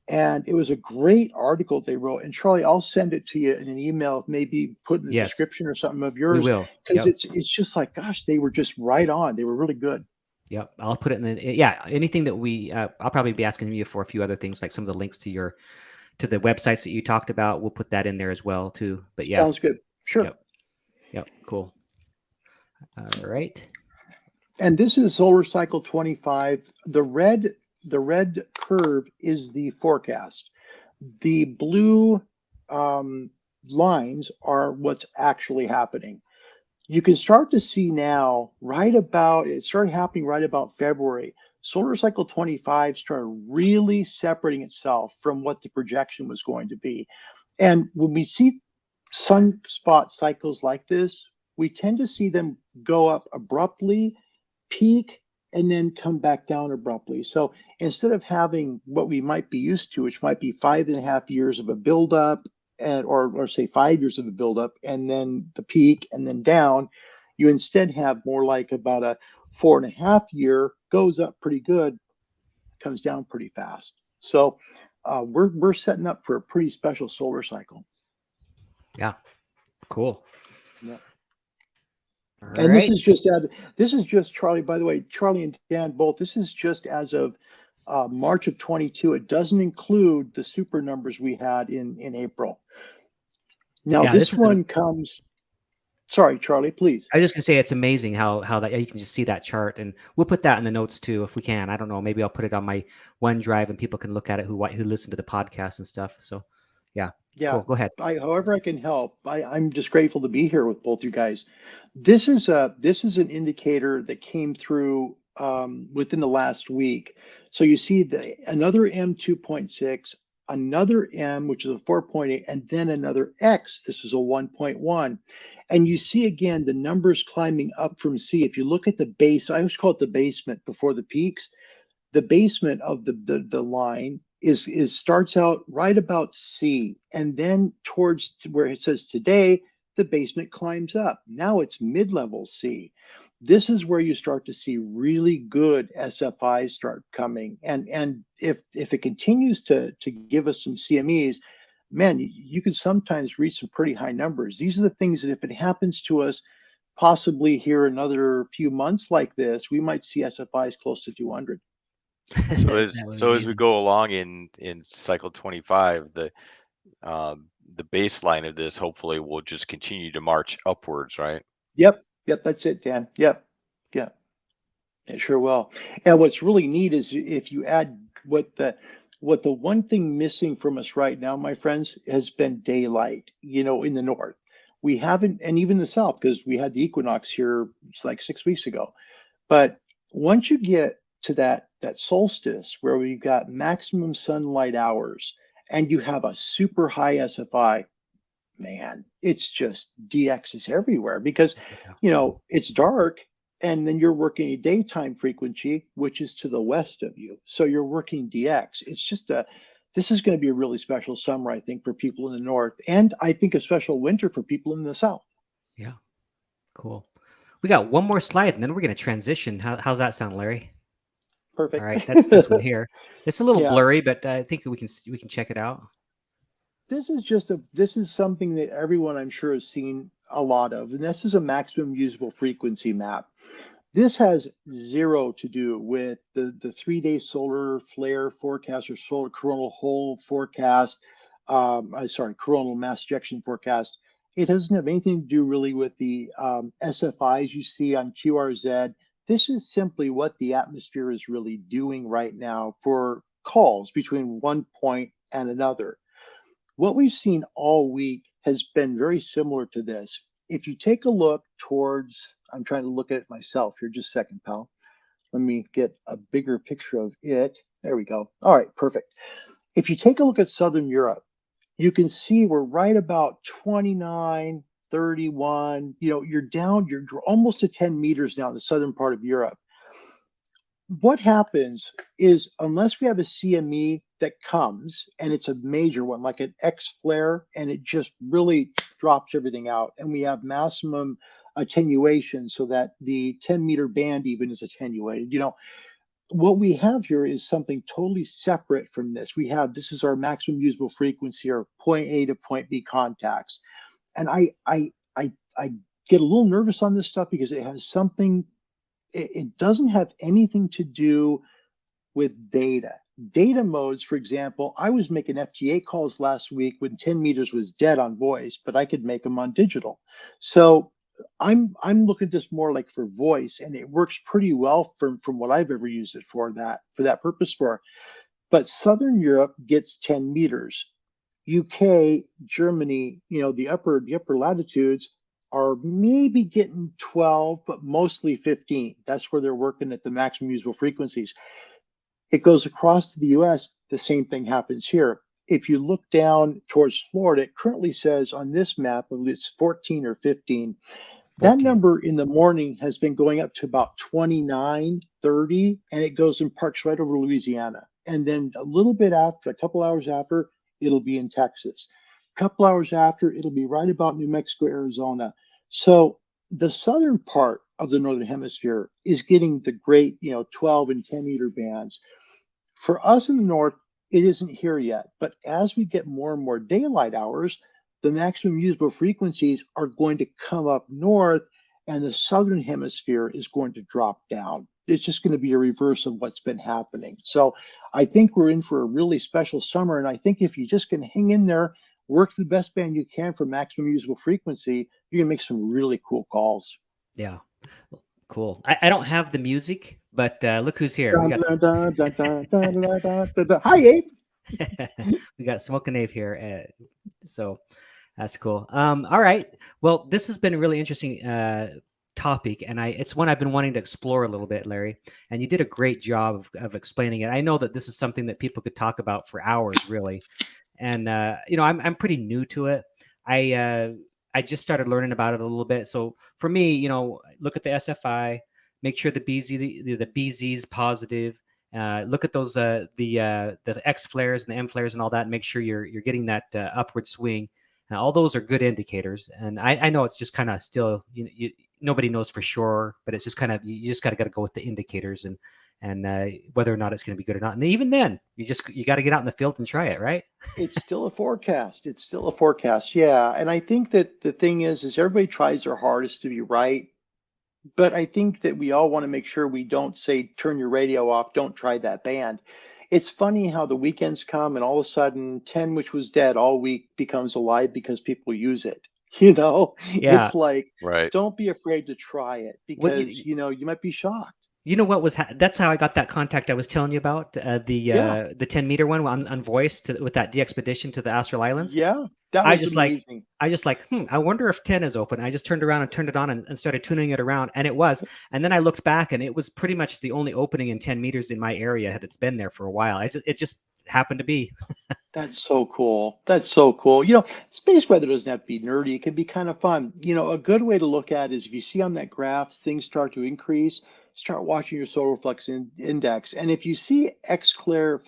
And it was a great article they wrote. And Charlie, I'll send it to you in an email, maybe put in the Yes, description or something of we yours, will. because Yep. it's just like, gosh, they were just right on. They were really good. Yep. I'll put it in the, yeah, anything that I'll probably be asking you for a few other things, like some of the links to the websites that you talked about. We'll put that in there as well too. But yeah. Sounds good. Sure. Yep. Cool. All right. And this is solar cycle 25. The red curve is the forecast. The blue lines are what's actually happening. You can start to see now, it started happening right about February. Solar cycle 25 started really separating itself from what the projection was going to be. And when we see sunspot cycles like this, we tend to see them go up abruptly, peak, and then come back down abruptly. So instead of having what we might be used to, which might be 5.5 years of a buildup, or say 5 years of a buildup, and then the peak, and then down, you instead have more like about a 4.5 year, goes up pretty good, comes down pretty fast. So we're setting up for a pretty special solar cycle. Yeah. Cool. Yeah. All And right. this is just Charlie, by the way, Charlie and Dan both, this is just as of March of 22. It doesn't include the super numbers we had in April. Now Yeah, this one comes, sorry, Charlie, please. I was just gonna say it's amazing how that you can just see that chart, and we'll put that in the notes too if we can. I don't know, maybe I'll put it on my OneDrive and people can look at it who listen to the podcast and stuff. So yeah. Yeah, Cool. Go ahead. however I can help. I'm just grateful to be here with both you guys. This is an indicator that came through within the last week. So you see another M2.6, another M, which is a 4.8, and then another X. This is a 1.1. And you see again the numbers climbing up from C. If you look at the base, I always call it the basement before the peaks. The basement of the line is starts out right about C, and then towards where it says today, the basement climbs up. Now it's mid-level C. This is where you start to see really good SFIs start coming. And if it continues to give us some CMEs, man, you can sometimes reach some pretty high numbers. These are the things that if it happens to us, possibly here another few months like this, we might see SFIs close to 200. So That as would be so as we amazing. go along in cycle 25, the baseline of this hopefully will just continue to march upwards, right? Yep, that's it, Dan. Yep, yeah, it sure will. And what's really neat is if you add what the one thing missing from us right now, my friends, has been daylight. You know, in the north, we haven't, and even the south, because we had the equinox here, it's like 6 weeks ago. But once you get to that solstice where we've got maximum sunlight hours and you have a super high SFI, man, it's just DX is everywhere because, Yeah. you know, it's dark and then you're working a daytime frequency, which is to the west of you. So you're working DX. It's just this is going to be a really special summer, I think, for people in the north. And I think a special winter for people in the south. Yeah. Cool. We got one more slide and then we're going to transition. How's that sound, Larry? Perfect. All right. That's this one here. It's a little Yeah. blurry, but I think we can check it out. This is something that everyone I'm sure has seen a lot of, and this is a maximum usable frequency map. This has zero to do with the 3-day solar flare forecast or solar coronal hole forecast. Coronal mass ejection forecast. It doesn't have anything to do really with the SFIs you see on QRZ. This is simply what the atmosphere is really doing right now for calls between one point and another. What we've seen all week has been very similar to this. If you take a look towards, I'm trying to look at it myself here, just a second, pal. Let me get a bigger picture of it. There we go. All right, perfect. If you take a look at Southern Europe, you can see we're right about 29, 31. You know, you're almost to 10 meters now in the southern part of Europe. What happens is unless we have a CME that comes and it's a major one, like an X flare, and it just really drops everything out, and we have maximum attenuation so that the 10-meter band even is attenuated. You know, what we have here is something totally separate from this. This is our maximum usable frequency, or point A to point B contacts. And I get a little nervous on this stuff because it has something. It doesn't have anything to do with data. Data modes, for example, I was making FTA calls last week when 10 meters was dead on voice, but I could make them on digital. So I'm looking at this more like for voice, and it works pretty well from what I've ever used it for that purpose for. But Southern Europe gets 10 meters. UK, Germany, you know, the upper latitudes are maybe getting 12, but mostly 15. That's where they're working at the maximum usable frequencies. It goes across to the US, the same thing happens here. If you look down towards Florida, it currently says on this map, it's 14 or 15. 14. That number in the morning has been going up to about 29, 30, and it goes and parks right over Louisiana. And then a little bit after, a couple hours after, it'll be in Texas. A couple hours after, it'll be right about New Mexico, Arizona. So the southern part of the Northern Hemisphere is getting the great, 12 and 10 meter bands. For us in the North, it isn't here yet. But as we get more and more daylight hours, the maximum usable frequencies are going to come up north, and the Southern Hemisphere is going to drop down. It's just going to be a reverse of what's been happening. So I think we're in for a really special summer. And I think if you just can hang in there, work the best band you can for maximum usable frequency, you can make some really cool calls. Yeah. Cool. I don't have the music, but look who's here. We got Hi, Abe. we got Smoke and Abe here. So that's cool. All right. Well, this has been a really interesting topic, and it's one I've been wanting to explore a little bit, Larry. And you did a great job of explaining it. I know that this is something that people could talk about for hours, really. And I'm pretty new to it. I just started learning about it a little bit. So for me, look at the SFI, make sure the the BZ is positive. Look at those the X flares and the M flares and all that, and make sure you're getting that upward swing. All those are good indicators. And I know it's just kind of still nobody knows for sure, but it's just kind of you just got to go with the indicators and whether or not it's going to be good or not. And even then, you got to get out in the field and try it, right? It's still a forecast. It's still a forecast. Yeah. And I think that the thing is everybody tries their hardest to be right. But I think that we all want to make sure we don't say, turn your radio off, don't try that band. It's funny how the weekends come and all of a sudden 10, which was dead all week, becomes alive because people use it. Yeah. It's like, Right. don't be afraid to try it because, you might be shocked. You know what was that's how I got that contact I was telling you about, the 10-meter one on voice with that DXpedition to the Austral Islands. Yeah, that I was just amazing. I wonder if 10 is open. I just turned around and turned it on and started tuning it around, and it was. And then I looked back, and it was pretty much the only opening in 10 meters in my area that's been there for a while. It just happened to be. That's so cool. That's so cool. Space weather doesn't have to be nerdy. It can be kind of fun. A good way to look at it is if you see on that graph things start to increase, start watching your solar flux index. And if you see X-class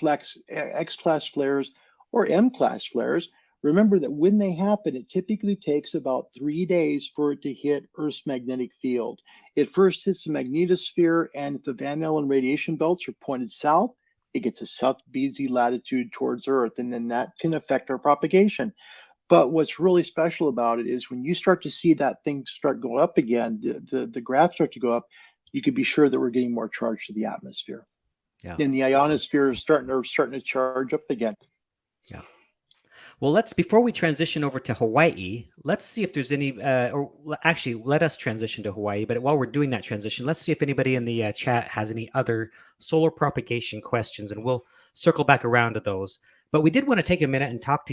flares or M-class flares, remember that when they happen, it typically takes about 3 days for it to hit Earth's magnetic field. It first hits the magnetosphere, and if the Van Allen radiation belts are pointed south, it gets a south BZ latitude towards Earth, and then that can affect our propagation. But what's really special about it is when you start to see that thing start go up again, the graphs start to go up, you can be sure that we're getting more charge to the atmosphere. Yeah. And the ionosphere is starting to charge up again. Yeah. Well, before we transition over to Hawaii, let's see if there's any, or actually, let us transition to Hawaii. But while we're doing that transition, let's see if anybody in the chat has any other solar propagation questions, and we'll circle back around to those. But we did want to take a minute and talk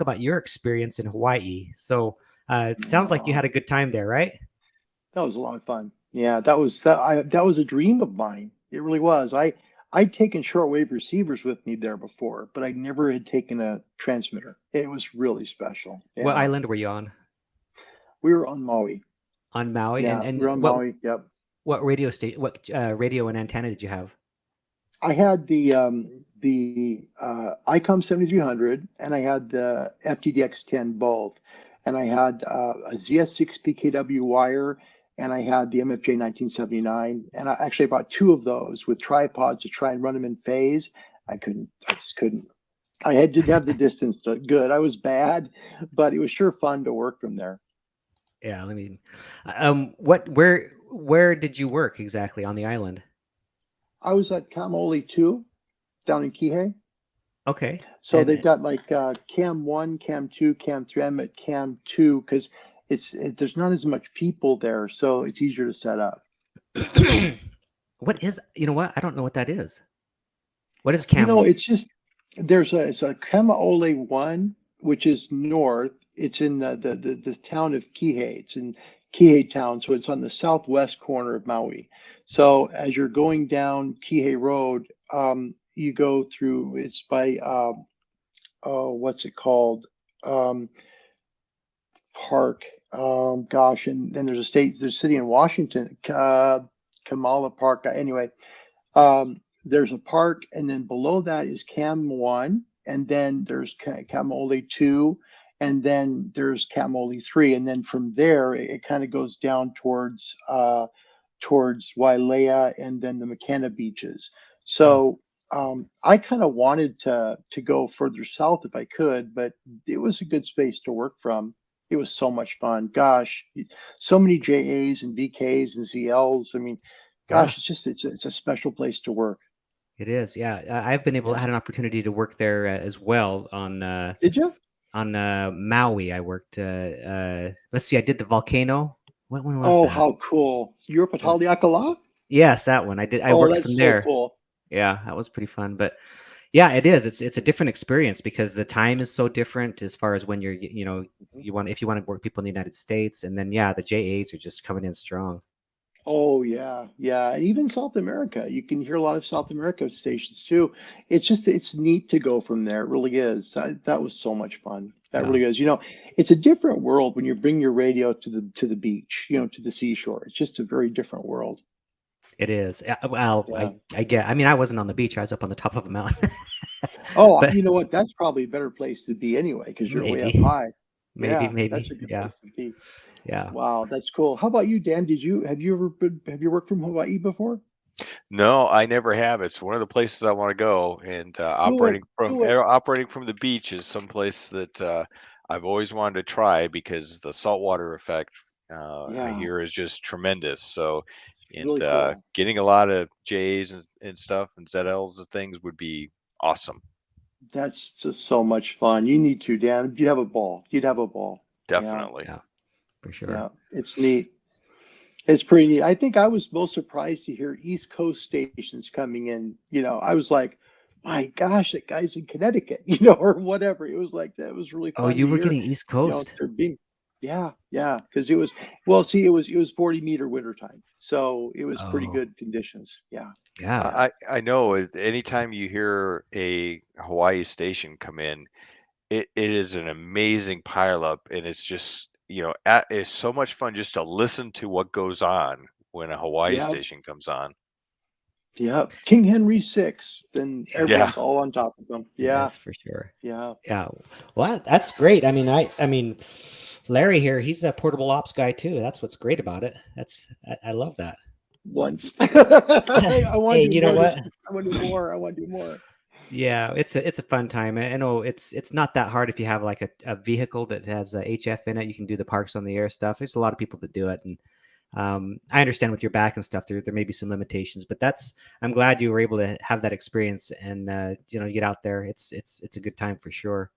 about your experience in Hawaii. So it sounds like you had a good time there, right? That was a lot of fun. Yeah, that was a dream of mine. It really was. I'd taken shortwave receivers with me there before, but I never had taken a transmitter. It was really special. Yeah. What island were you on? We were on Maui. On Maui? Yeah, and we were on Maui. Yep. What radio radio and antenna did you have? I had the ICOM 7300, and I had the FTDX10 both, and I had a ZS6 PKW wire, and I had the MFJ 1979, and I actually bought 2 of those with tripods to try and run them in phase. I just couldn't. Didn't have the distance good. I was bad, but it was sure fun to work from there. Yeah, where did you work exactly on the island? I was at Kamoli 2 down in Kihei. Okay. So they've got like Cam 1, Cam 2, Cam 3. I'm at Cam 2 because there's not as much people there, so it's easier to set up. What is, I don't know what that is. What is Cam? It's just, it's a Kamaole 1, which is north. It's in the town of Kihei. It's in Kihei town, so it's on the southwest corner of Maui. So as you're going down Kihei Road, you go through, it's by, what's it called? Park. And then there's a city in Washington, Kamala Park. Anyway, there's a park, and then below that is Cam 1, and then there's Kamole 2, and then there's Kamole 3, and then from there it kind of goes down towards Wailea and then the McKenna beaches. So I kind of wanted to go further south if I could, but it was a good space to work from. It was so much fun. Gosh, so many JAs and VKs and ZLs. I mean, gosh, it's a special place to work. It is. Yeah. I've been had an opportunity to work there as well on. Did you? On Maui, I worked. Let's see, I did the volcano. When was that? Oh, how cool! You were at Haleakala? Yes, that one. I did. I worked from there. So cool. Yeah, that was pretty fun. But yeah, it is. It's a different experience because the time is so different as far as when you're, if you want to work people in the United States, and then the JAs are just coming in strong. Oh yeah, yeah. And even South America, you can hear a lot of South America stations too. It's neat to go from there. It really is. That was so much fun. That Yeah, really is. It's a different world when you bring your radio to the beach, to the seashore. It's just a very different world. it is. Well, Yeah. I get. I mean, I wasn't on the beach. I was up on the top of a mountain. Oh, But you know what? That's probably a better place to be anyway, because you're way up maybe, high. Yeah, that's maybe. a good Yeah, place to be. yeah. Wow, that's cool. How about you, Dan? Have you worked from Hawaii before? No, I never have. It's one of the places I want to go, and Do it. Do it. operating from the beach is someplace that I've always wanted to try because the saltwater effect I Yeah, hear is just tremendous. So, and really cool. getting a lot of J's and stuff and ZLs and things would be awesome. That's just so much fun. You need to, Dan. You'd have a ball. You'd have a ball. Yeah, Definitely. Yeah, for sure. yeah. It's neat. It's pretty neat. I think I was most surprised to hear East Coast stations coming in. I was like, my gosh, that guy's in Connecticut, or whatever. It was like that was really Oh, fun you to were hear. getting East Coast. They're being, yeah, yeah, because well, see, it was 40-meter wintertime, so it was pretty Oh, good conditions. Yeah, yeah. yeah, I know anytime you hear a Hawaii station come in, it is an amazing pileup, and it's just it's so much fun just to listen to what goes on when a Hawaii yeah, station comes on. yeah. King Henry VI, then Yeah. Yeah, everyone's all on top of them. Yeah, Yes, for sure. yeah. Yeah. Well, that's great. I mean, Larry here, he's a portable ops guy too. That's what's great about it. I love that. Once. I want Hey, to do you know more what? this. I want to do more. I want to do more. Yeah, it's a fun time. I know it's not that hard if you have like a vehicle that has a HF in it. You can do the parks on the air stuff. There's a lot of people that do it, and I understand with your back and stuff. There may be some limitations, but I'm glad you were able to have that experience and get out there. It's a good time for sure.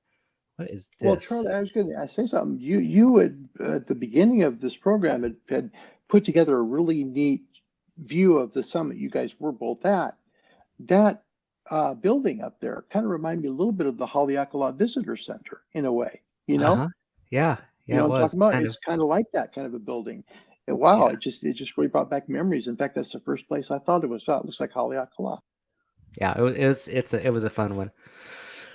What is Well, this? Charlie, I was going to say something. You had at the beginning of this program had put together a really neat view of the summit you guys were both at. That building up there kind of reminded me a little bit of the Haleakala Visitor Center in a way. You Uh know, huh. Yeah, you yeah, know it what I'm was talking about? kind It's of. kind of like that kind of a building. And wow, Yeah, it just really brought back memories. In fact, that's the first place I thought it was. Oh, it looks like Haleakala. yeah. It was a fun one.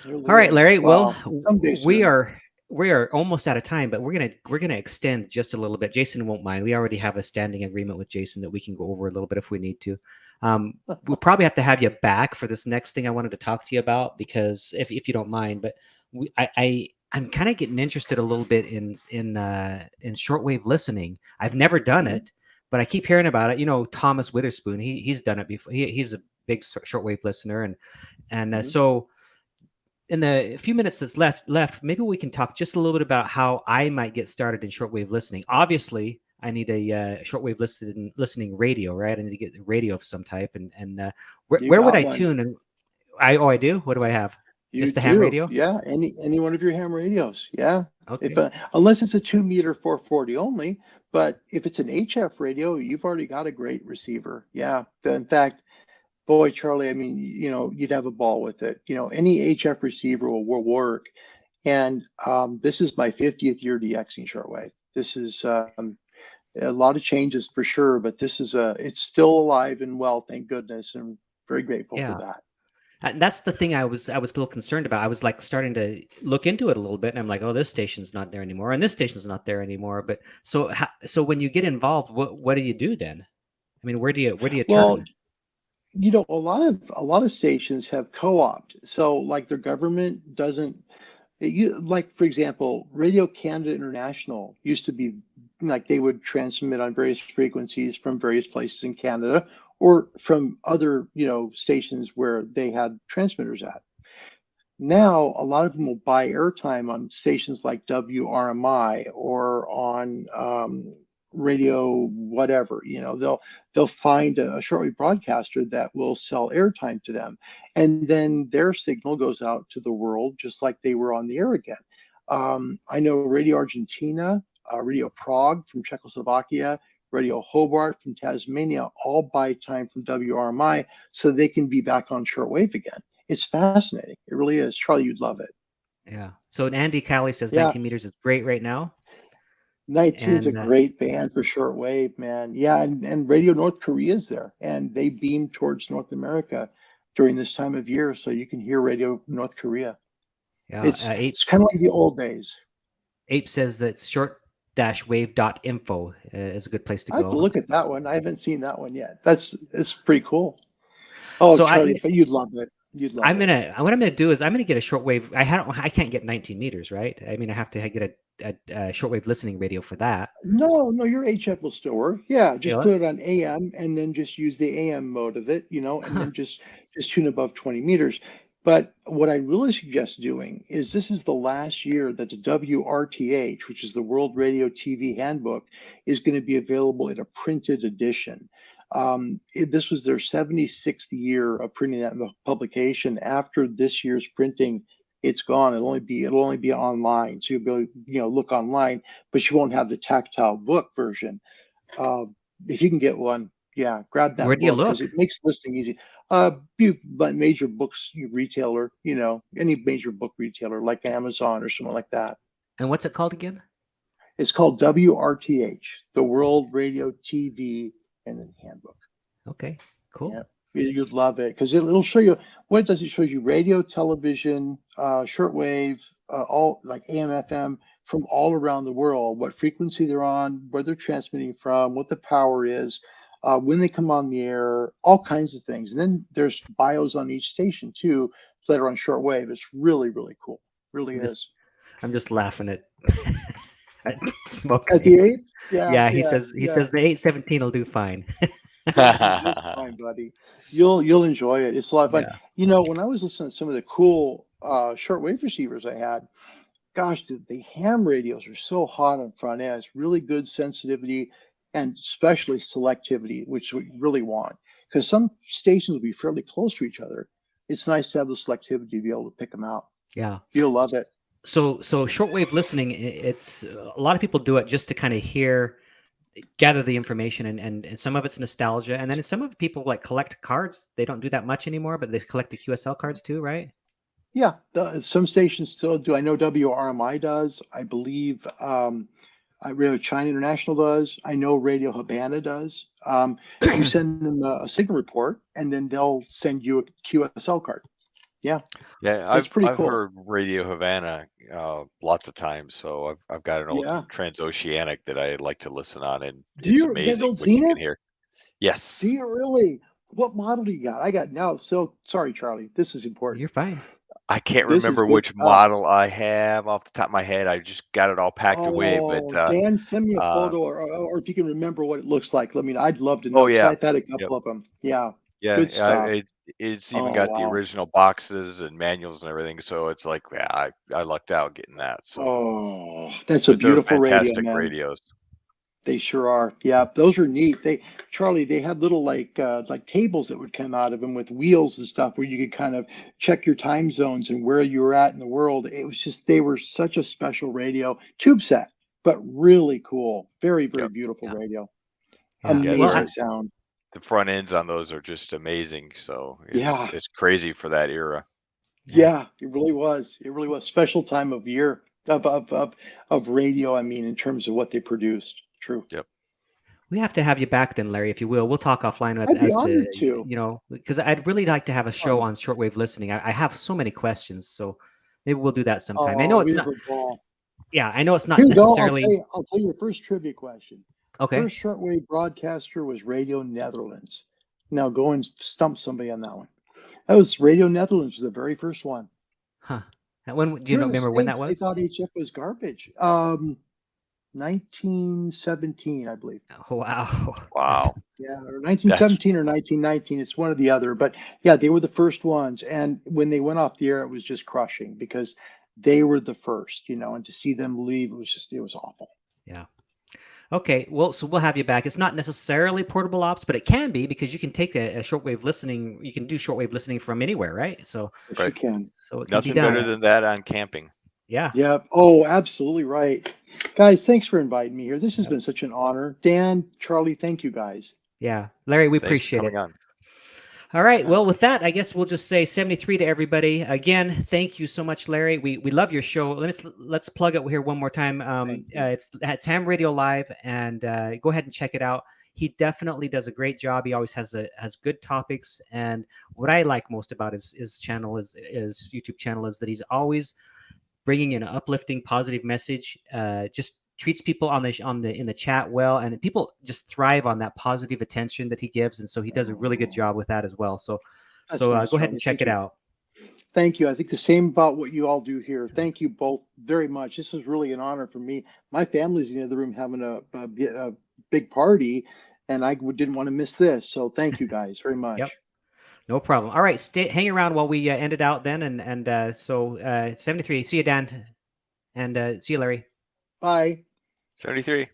It All really right, is. Larry. Well, Wow. Someday we soon. are we are almost out of time, but we're gonna extend just a little bit. Jason won't mind. We already have a standing agreement with Jason that we can go over a little bit if we need to. We'll probably have to have you back for this next thing I wanted to talk to you about because if you don't mind, but I'm kind of getting interested a little bit in shortwave listening. I've never done Mhm, it, but I keep hearing about it. Thomas Witherspoon. He's done it before. He's a big shortwave listener, and mhm. so in the few minutes that's left, maybe we can talk just a little bit about how I might get started in shortwave listening. Obviously, I need a shortwave listening radio, right? I need to get a radio of some type, and You where would got I one. tune? And I do. What do I have? You Just the ham do. radio? Yeah. Any one of your ham radios. Yeah. If Okay. unless it's a 2-meter 440 only, but if it's an HF radio, you've already got a great receiver. Yeah. In fact, boy, Charlie, I mean, you'd have a ball with it. Any HF receiver will work. And this is my 50th year DXing shortwave. This is a lot of changes for sure, but it's still alive and well, thank goodness, and very grateful for Yeah. that. And that's the thing I was a little concerned about. I was like starting to look into it a little bit, and I'm like, oh, this station's not there anymore, and this station's not there anymore. But so when you get involved, what do you do then? I mean, where do you Well, turn? a lot of stations have co-opt. So like their government doesn't like, for example, Radio Canada International used to be like they would transmit on various frequencies from various places in Canada or from other, stations where they had transmitters at. Now, a lot of them will buy airtime on stations like WRMI or on radio, whatever. They'll find a shortwave broadcaster that will sell airtime to them, and then their signal goes out to the world just like they were on the air again. I know Radio Argentina, Radio Prague from Czechoslovakia, Radio Hobart from Tasmania all buy time from WRMI so they can be back on shortwave again. It's fascinating. It really is. Charlie, you'd love it. Yeah. So Andy Callie says Yeah. 19 meters is great right now. 19's a And great band for shortwave, man. Yeah, and Radio North Korea's there, and they beam towards North America during this time of year, so you can hear Radio North Korea. yeah, It's kind of like the old days. Ape says that short-wave.info is a good place to I have to go. look at that one. I haven't seen that one yet. It's pretty cool. Oh, So Charlie, but you'd love it. You'd love I'm it. what I'm gonna do is I'm gonna get a shortwave. I can't get 19 meters, right? I mean, I have to get a shortwave listening radio for that. No, your HF will still work. Yeah, just Yeah. put it on AM and then just use the AM mode of it, and then just tune above 20 meters. But what I really suggest doing is this is the last year that the WRTH, which is the World Radio TV Handbook, is going to be available in a printed edition. This was their 76th year of printing that in the publication. After this year's printing, it's gone. It'll only be online. So you'll go, look online, but you won't have the tactile book version. If you can get one, yeah, grab that Where do you book because look? it makes listing easy. Major books retailer, any major book retailer like Amazon or someone like that. And what's it called again? It's called WRTH, the World Radio TV and then Handbook. Okay, cool. Yeah. You'd love it because it'll show you what it does. It shows you radio, television, shortwave, all like AM, FM from all around the world, what frequency they're on, where they're transmitting from, what the power is, when they come on the air, all kinds of things. And then there's bios on each station too that are on shortwave. It's really, really cool. Really is. I'm just laughing at Smoke. At the 8th? Yeah, he says the 817 will do fine. Just fine, buddy. You'll enjoy it. It's a lot of fun. Yeah. When I was listening to some of the cool shortwave receivers I had, gosh, the ham radios are so hot on front end. It's really good sensitivity and especially selectivity, which we really want. Because some stations will be fairly close to each other. It's nice to have the selectivity to be able to pick them out. Yeah. You'll love it. So shortwave listening, it's a lot of people do it just to kind of gather the information, and some of it's nostalgia, and then some of people like collect cards. They don't do that much anymore, but they collect the QSL cards too, right? Yeah, some stations still do. I know WRMI does. I believe Radio China International does. I know Radio Havana does. You send them a signal report, and then they'll send you a QSL card. Yeah, I've pretty cool. heard Radio Havana lots of times, so I've got an old transoceanic that I like to listen on, and it's amazing what you can hear. Yes. Do you really? What model do you got? I got now. So sorry, Charlie. This is important. You're fine. I can't remember which model I have off the top of my head. I just got it all packed away. But Dan, send me a photo, or if you can remember what it looks like. I'd love to know. Oh yeah, I've had a couple of them. Yeah. Yeah. Good stuff. It's even got the original boxes and manuals and everything. So it's like, I lucked out getting that. So that's a beautiful fantastic radio, man. radios. They sure are. Yeah, those are neat. Charlie, they had little like tables that would come out of them with wheels and stuff where you could kind of check your time zones and where you were at in the world. It was just, they were such a special radio. Tube set, but really cool. Very, very beautiful radio. Amazing sound. The front ends on those are just amazing. So it's crazy for that era. Yeah, it really was. It really was. Special time of year of radio, I mean, in terms of what they produced. True. Yep. We have to have you back then, Larry, if you will. We'll talk offline I'd be honored to, because I'd really like to have a show on shortwave listening. I have so many questions, so maybe we'll do that sometime. I know it's not. Yeah, I know it's not necessarily. I'll tell you your first trivia question. Okay. First shortwave broadcaster was Radio Netherlands. Now go and stump somebody on that one. That was Radio Netherlands, was the very first one. Huh. When do you remember when that was? They thought HF was garbage. 1917, I believe. Oh, wow. Wow. Yeah, or 1917 or 1919. It's one or the other. But yeah, they were the first ones. And when they went off the air, it was just crushing because they were the first, and to see them leave, it was awful. Yeah. Okay. Well, so we'll have you back. It's not necessarily portable ops, but it can be because you can take a shortwave listening. You can do shortwave listening from anywhere, right? So you can. So it nothing can be done. better than that on camping. Yeah. Yeah. Oh, absolutely right. Guys, thanks for inviting me here. This has been such an honor. Dan, Charlie, thank you guys. Yeah. Larry, we Thanks appreciate for it. coming on. All right. Well, with that, I guess we'll just say 73 to everybody. Again, thank you so much, Larry. We love your show. Let's plug it here one more time. It's Ham Radio Live, and go ahead and check it out. He definitely does a great job. He always has good topics, and what I like most about his channel is YouTube channel is that he's always bringing in an uplifting, positive message. Just treats people in the chat well, and people just thrive on that positive attention that he gives, and so he does a really good job with that as well. So That's go nice, ahead Charlie. and check Thank it you. out. Thank you. I think the same about what you all do here. Thank you both very much. This was really an honor for me. My family's in the other room having a big party, and I didn't want to miss this. So thank you guys very much. Yep. No problem. All right, hang around while we end it out then, and so 73. See you, Dan, and see you, Larry. Bye. 73.